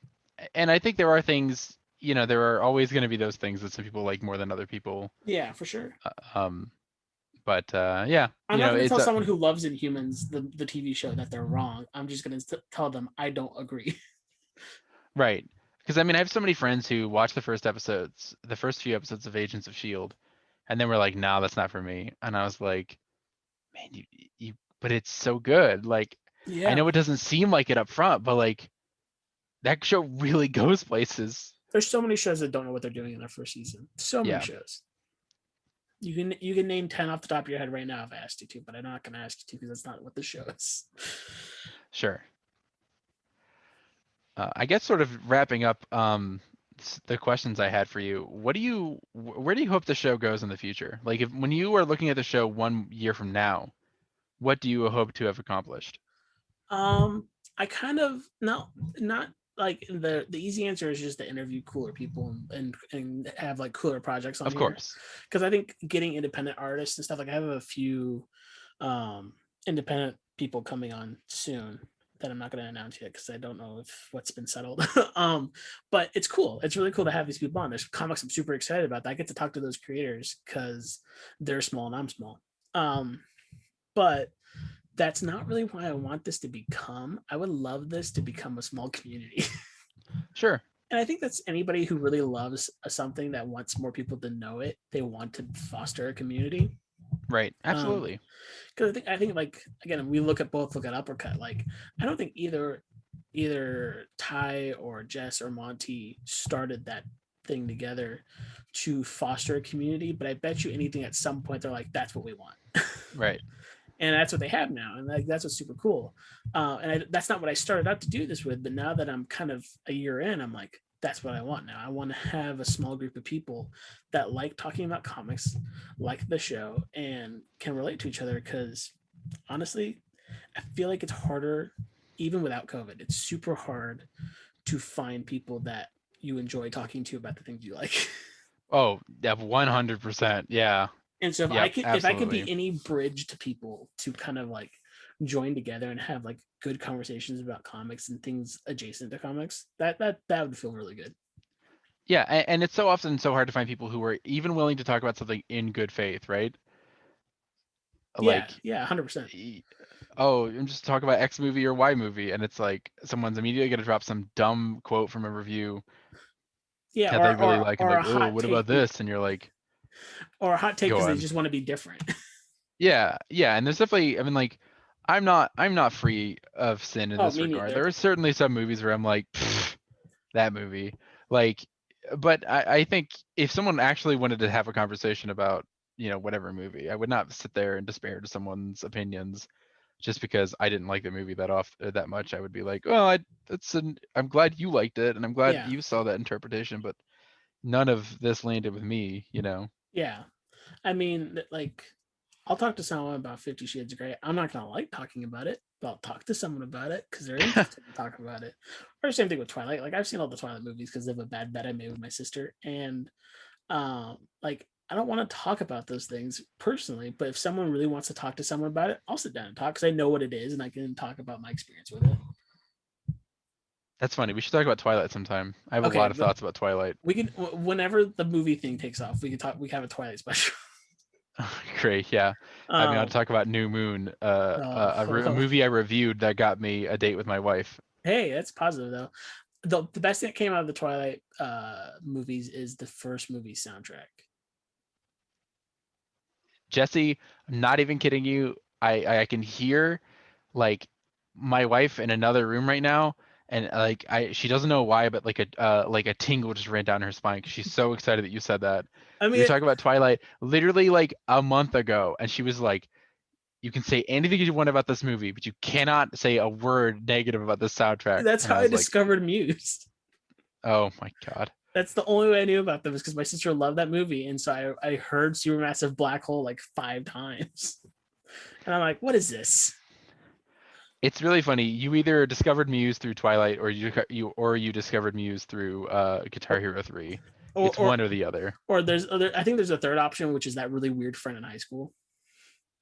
And I think there are things, there are always going to be those things that some people like more than other people. Yeah, for sure. Um, but yeah, I'm not going to it's tell someone who loves Inhumans, the TV show, that they're wrong. I'm just going to tell them I don't agree. right. Because I mean, I have so many friends who watch the first few episodes of Agents of Shield, and then we're like, "No, that's not for me." And I was like, "Man, but it's so good. Like, I Yeah, know it doesn't seem like it up front, but like that show really goes places." there's so many shows that don't know what they're doing in their first season. So many Yeah, shows. You can name 10 off the top of your head right now if I asked you to, but I'm not going to ask you to because that's not what the show is. sure. I guess sort of wrapping up the questions I had for you. Where do you hope the show goes in the future? Like if when you are looking at the show 1 year from now, what do you hope to have accomplished? I kind of not like the easy answer is just to interview cooler people and have like cooler projects on Of here course. because I think getting independent artists and stuff like I have a few independent people coming on soon that I'm not going to announce yet because I don't know if what's been settled. But it's cool. It's really cool to have these people on. There's comics I'm super excited about. That I get to talk to those creators because they're small and I'm small. But that's not really why I want this to become. I would love this to become a small community. Sure. And I think that's anybody who really loves something that wants more people to know it. They want to foster a community. Right. Um, Absolutely. because I think like again, we look at Uppercut. Like I don't think either Ty or Jess or Monty started that thing together to foster a community, but I bet you anything at some point they're like, that's what we want. Right. And that's what they have now, and like that's what's super cool. That's not what I started out to do this with, but now that I'm kind of a year in, I'm like, that's what I want now. I want to have a small group of people that like talking about comics, like the show, and can relate to each other. Because honestly, I feel like it's harder, even without COVID. It's super hard to find people that you enjoy talking to about the things you like. Oh, yeah, 100%. Yeah. And so Yep. if I could be Absolutely. any bridge to people to kind of like join together and have like good conversations about comics and things adjacent to comics, that would feel really good. Yeah, and it's so often so hard to find people who are even willing to talk about something in good faith, right? Yeah, Like, yeah, 100%. oh, I'm just talking about X movie or Y movie, and it's like someone's immediately gonna drop some dumb quote from a review Yeah, that they really like, and or like, a oh, hot what about take this? And you're like, or a hot take go because they on. just want to be different. Yeah, yeah, and there's definitely, I mean, like, I'm not free of sin in Oh, this me regard. neither. There are certainly some movies where I'm like, "Pfft, that movie, like, but I think if someone actually wanted to have a conversation about, whatever movie, I would not sit there and despair to someone's opinions just because I didn't like the movie that much. I would be like, well, I'm glad you liked it, and I'm glad Yeah, you saw that interpretation, but none of this landed with me. yeah. I mean, like I'll talk to someone about 50 Shades of Grey. I'm not gonna like talking about it, but I'll talk to someone about it because they're interested in talking about it. Or same thing with Twilight. Like I've seen all the Twilight movies because of a bad bet I made with my sister, and like I don't want to talk about those things personally, but if someone really wants to talk to someone about it, I'll sit down and talk because I know what it is and I can talk about my experience with it. That's funny. We should talk about Twilight sometime. I have a Okay, lot of thoughts about Twilight. we can whenever the movie thing takes off, we can talk. We can have a Twilight special. Great, yeah. I mean, I'll Um, talk about New Moon, a oh, movie I reviewed that got me a date with my wife. hey, that's positive though. The best thing that came out of the Twilight movies is the first movie soundtrack. Jesse, I'm not even kidding you. I can hear like my wife in another room right now, and like she doesn't know why, but like a tingle just ran down her spine because she's so excited that you said that. I We were mean, talking about Twilight literally like a month ago, and she was like, "You can say anything you want about this movie, but you cannot say a word negative about this soundtrack." that's And how I I was like, discovered Muse. "Oh my God." That's the only way I knew about them is because my sister loved that movie, and so I heard Supermassive Black Hole like 5 times, and I'm like, what is this? It's really funny. You either discovered Muse through Twilight, or you discovered Muse through Guitar Hero 3. Or It's or one or the other. or there's other. I think there's a third option, which is that really weird friend in high school.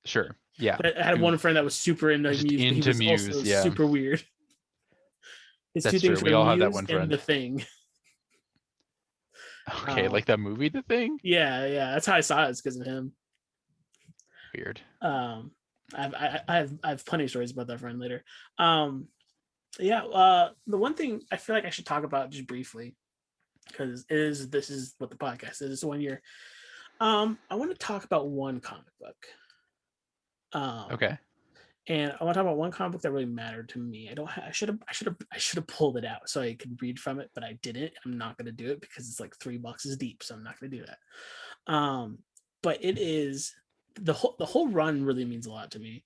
Sure. Yeah. But I had Who one friend that was super into just Muse, but he into was also Muse. Yeah. super weird. His two That's true. things We were all have that Muse one and friend. The Thing. Okay, like that movie, The Thing? Yeah, that's how I saw it. It's because of him. Weird. Um, I have plenty of stories about that friend later. Yeah. The one thing I feel like I should talk about just briefly because this is what the podcast is. It's 1 year. I want to talk about one comic book. Okay. And I want to talk about one comic book that really mattered to me. I should have pulled it out so I could read from it, but I didn't. I'm not going to do it because it's like 3 boxes deep, so I'm not going to do that. But it is the whole run really means a lot to me.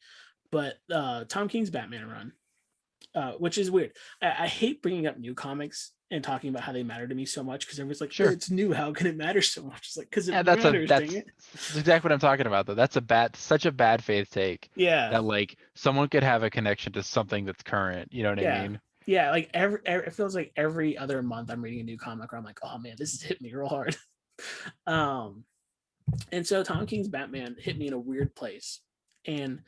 But Tom King's Batman run, which is weird. I hate bringing up new comics and talking about how they matter to me so much because everyone's like, Sure. it's new. How can it matter so much? It's like, because it Yeah, matters, dang it. that's exactly what I'm talking about though. That's such a bad faith take Yeah. that like someone could have a connection to something that's current. You know what I Yeah. mean? Yeah. Like it feels like every other month I'm reading a new comic where I'm like, oh man, this has hit me real hard. um, and so Tom King's Batman hit me in a weird place. And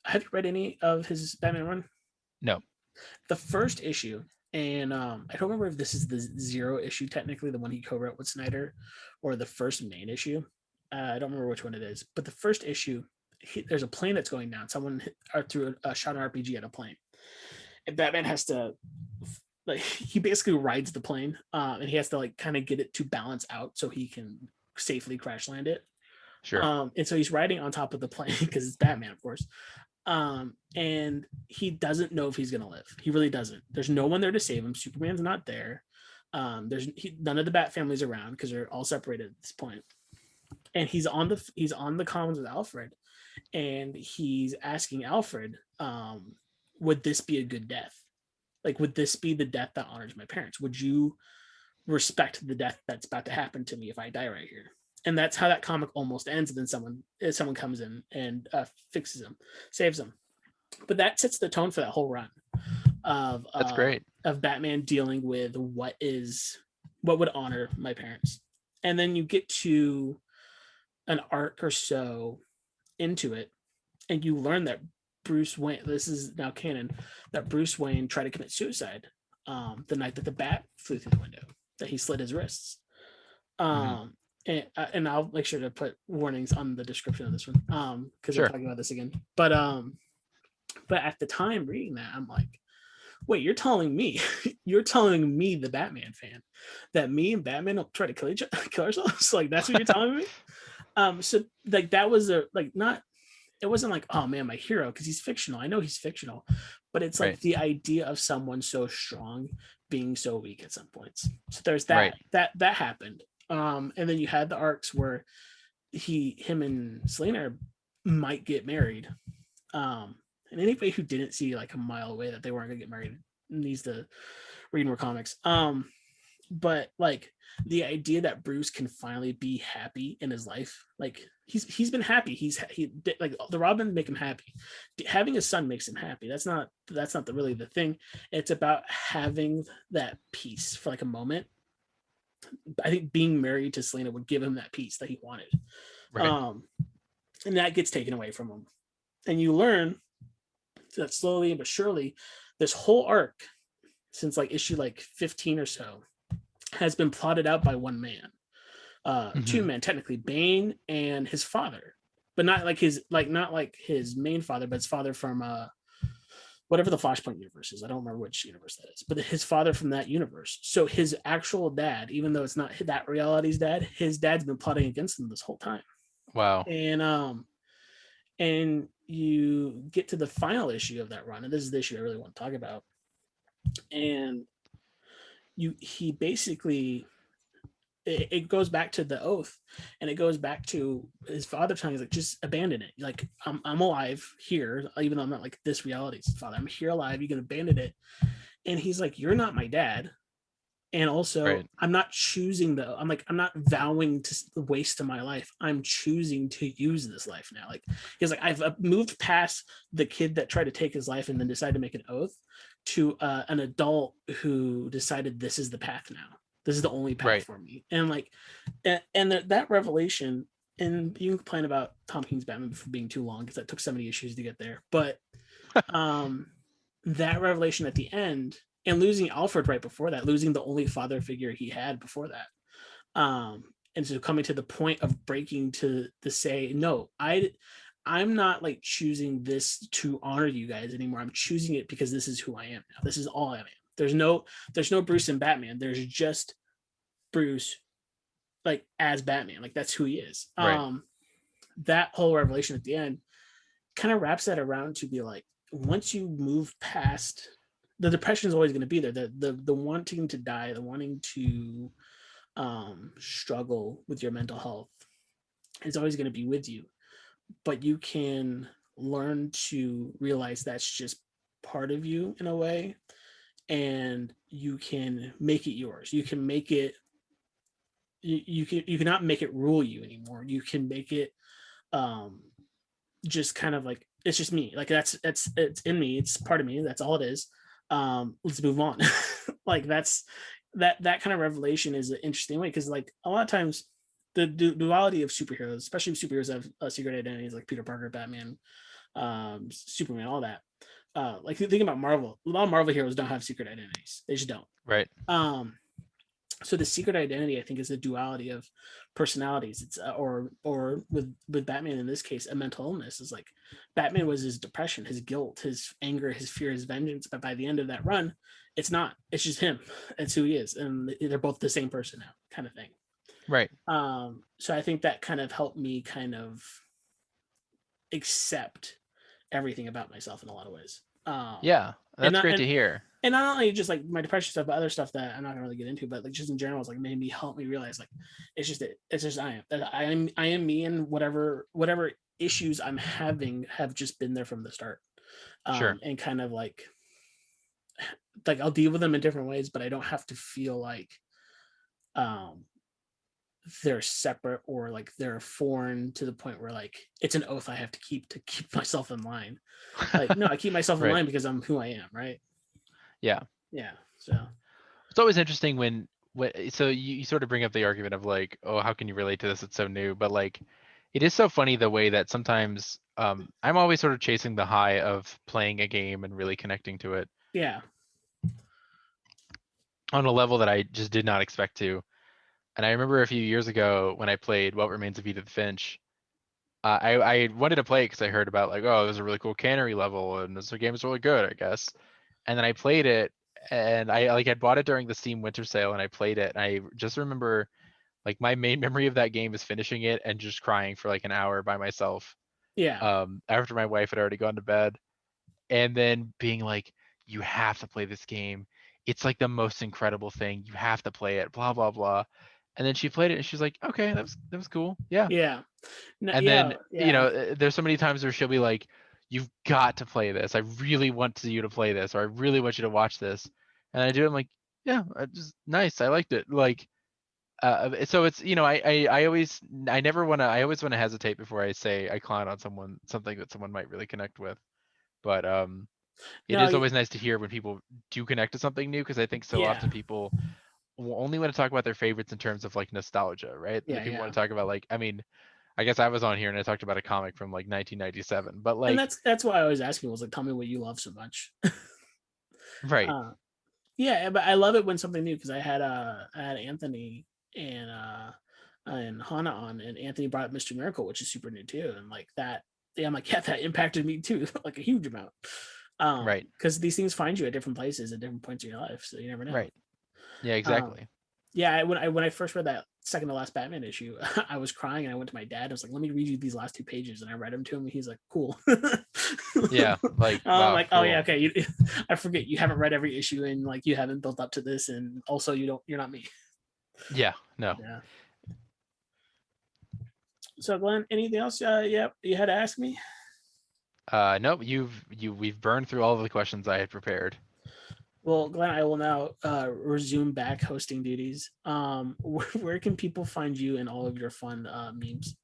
have you read any of his Batman run? No. The first issue, and I don't remember if this is the 0 issue, technically, the one he co-wrote with Snyder, or the first main issue. I don't remember which one it is, but the first issue, there's a plane that's going down. Someone threw a shot an RPG at a plane, and Batman has to, like, he basically rides the plane, and he has to like kind of get it to balance out so he can safely crash land it. Sure. And so he's riding on top of the plane because it's Batman, of course. And he doesn't know if he's gonna live. He really doesn't. There's no one there to save him. Superman's not there. None of the Bat family's around because they're all separated at this point. And he's on the commons with Alfred, and he's asking Alfred, would this be a good death? Like, would this be the death that honors my parents? Would you respect the death that's about to happen to me if I die right here? And that's how that comic almost ends. And then someone comes in and fixes him, saves him. But that sets the tone for that whole run of That's great. of Batman dealing with what would honor my parents. And then you get to an arc or so into it, and you learn that Bruce Wayne, this is now canon, that Bruce Wayne tried to commit suicide the night that the bat flew through the window, that he slit his wrists. And I'll make sure to put warnings on the description of this one because Sure. I'm talking about this again. But at the time reading that, I'm like, wait, you're telling me the Batman fan that me and Batman will try to kill ourselves? Like, that's what you're telling me? So like that was it wasn't like, oh man, my hero, because he's fictional. I know he's fictional, but it's like the idea of someone so strong being so weak at some points. So there's that that happened. And then you had the arcs where him and Selena might get married. And anybody who didn't see like a mile away that they weren't gonna get married needs to read more comics. but like the idea that Bruce can finally be happy in his life, like he's been happy. He like the Robin make him happy. Having a son makes him happy. That's not really the thing. It's about having that peace for like a moment. I think being married to Selena would give him that peace that he wanted. Right. And that gets taken away from him. And you learn that slowly but surely, this whole arc, since like issue like 15 or so, has been plotted out by one man. Two men, technically, Bane and his father, but not like his main father, but his father from whatever the Flashpoint universe is. I don't remember which universe that is, but his father from that universe. So his actual dad, even though it's not that reality's dad, his dad's been plotting against him this whole time. Wow. And you get to the final issue of that run, and this is the issue I really want to talk about. And he basically, it goes back to the oath, and it goes back to his father telling him, like, just abandon it. Like, I'm alive here, even though I'm not like this reality's father. I'm here alive. You can abandon it. And he's like, you're not my dad. And also, right. I'm not vowing to waste my life. I'm choosing to use this life now. Like, he's like, I've moved past the kid that tried to take his life and then decided to make an oath to an adult who decided this is the path now. This is the only path for me. And like, and that revelation, and you can complain about Tom King's Batman for being too long because that took so many issues to get there. But that revelation at the end, and losing Alfred right before that, losing the only father figure he had before that. And so coming to the point of breaking to say, no, I'm not like choosing this to honor you guys anymore. I'm choosing it because this is who I am now. This is all I am. There's no Bruce and Batman. There's just Bruce, like, as Batman. Like, that's who he is. Right. That whole revelation at the end kind of wraps that around to be like, once you move past, the depression is always going to be there. The wanting to die, the wanting to struggle with your mental health is always going to be with you. But you can learn to realize that's just part of you in a way, and you can make it yours. You can make it. You cannot make it rule you anymore. You can make it just kind of like, it's just me. Like, it's in me. It's part of me. That's all it is. Let's move on. Like, that kind of revelation is an interesting way, because like a lot of times the duality of superheroes, especially superheroes that have secret identities like Peter Parker, Batman, Superman, all that. Like, think about Marvel. A lot of Marvel heroes don't have secret identities. They just don't. Right. So the secret identity, I think, is the duality of personalities. It's or with Batman in this case, a mental illness. Is like, Batman was his depression, his guilt, his anger, his fear, his vengeance. But by the end of that run, it's not. It's just him. It's who he is, and they're both the same person now, kind of thing. Right. So I think that kind of helped me kind of accept everything about myself in a lot of ways. Yeah, that's great to hear. And not only just like my depression stuff, but other stuff that I'm not gonna really get into, but like just in general, it's like help me realize, like, it's just I am me, and whatever issues I'm having have just been there from the start. Sure. And kind of like I'll deal with them in different ways, but I don't have to feel like they're separate or like they're foreign to the point where like it's an oath I have to keep myself in line. Like, no, I keep myself in line because I'm who I am, right? Yeah. So it's always interesting when so you sort of bring up the argument of like, oh, how can you relate to this? It's so new. But like, it is so funny the way that sometimes I'm always sort of chasing the high of playing a game and really connecting to it. Yeah. On a level that I just did not expect to. And I remember a few years ago when I played What Remains of Edith Finch, I wanted to play it because I heard about like, oh, there's a really cool cannery level and this game is really good, I guess. And then I played it, and I like had bought it during the Steam Winter Sale, and I played it. And I just remember, like, my main memory of that game is finishing it and just crying for like an hour by myself. Yeah. After my wife had already gone to bed, and then being like, you have to play this game. It's like the most incredible thing. You have to play it. Blah blah blah. And then she played it, and she's like, okay, that was cool. Yeah. Yeah. No, and then you know, there's so many times where she'll be like, you've got to play this. I really want you to play this, or I really want you to watch this. And I do. I'm like, Yeah, just nice. I liked it. Like, so it's, I always, I never want to, I always want to hesitate before I say I clown on someone, something that someone might really connect with. But it No, is always nice to hear when people do connect to something new, because I think so yeah, often people will only want to talk about their favorites in terms of like nostalgia, right? yeah, If people yeah. want to talk about like, I mean, I guess I was on here and I talked about a comic from like 1997, but And like, that's why I always ask people, is like, tell me what you love so much. right, uh, yeah, but I love it when something new, because I had Anthony and Hana on, and Anthony brought up Mr. Miracle, which is super new too, and like that. Yeah, I'm like, yeah, that impacted me too, like a huge amount. right, Because these things find you at different places at different points in your life, so you never know. right. Yeah, Um, exactly. yeah, when I first read that second to last Batman issue, I was crying, and I went to my dad. I was like, "Let me read you these last 2 pages," and I read them to him, and he's like, "Cool." Yeah, like, I'm wow, like, "Oh yeah, cool. okay." I forget you haven't read every issue, and like you haven't built up to this, and also you're not me. Yeah, no. Yeah. So Glenn, anything else? Yeah, you had to ask me. Nope, we've burned through all of the questions I had prepared. Well, Glenn, I will now resume back hosting duties. Where can people find you and all of your fun memes?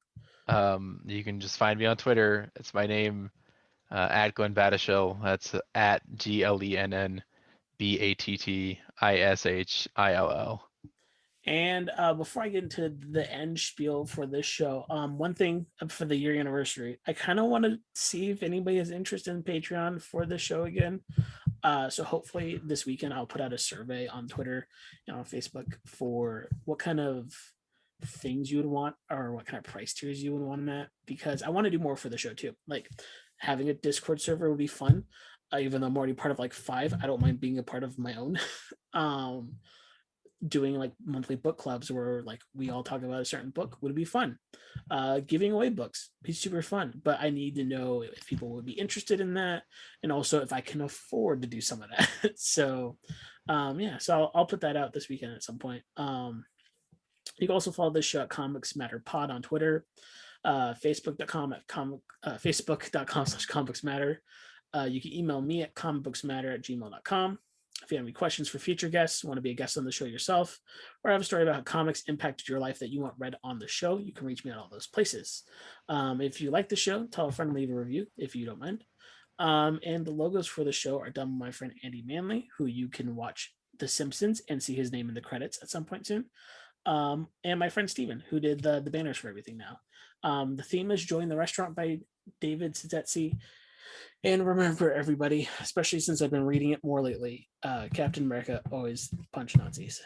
You can just find me on Twitter. It's my name, at Glenn Battishill. That's at GLENNBATTISHILL. And before I get into the end spiel for this show, one thing for the year anniversary, I kind of want to see if anybody is interested in Patreon for the show again. So hopefully this weekend I'll put out a survey on Twitter and on Facebook for what kind of things you would want, or what kind of price tiers you would want them at, because I want to do more for the show too. Like having a Discord server would be fun. Even though I'm already part of like 5, I don't mind being a part of my own. um, Doing like monthly book clubs where like we all talk about a certain book would be fun. Giving away books be super fun, but I need to know if people would be interested in that, and also if I can afford to do some of that. So yeah, so I'll put that out this weekend at some point. You can also follow this show at Comics Matter Pod on Twitter, facebook.com/comics matter. You can email me at comicbooksmatter@gmail.com. If you have any questions for future guests, want to be a guest on the show yourself, or have a story about how comics impacted your life that you want read on the show, you can reach me at all those places. If you like the show, tell a friend and leave a review if you don't mind. And the logos for the show are done by my friend Andy Manley, who you can watch The Simpsons and see his name in the credits at some point soon. And my friend Steven, who did the banners for everything now. The theme is Join the Restaurant by David Szesztay. And remember, everybody, especially since I've been reading it more lately, Captain America always punch Nazis.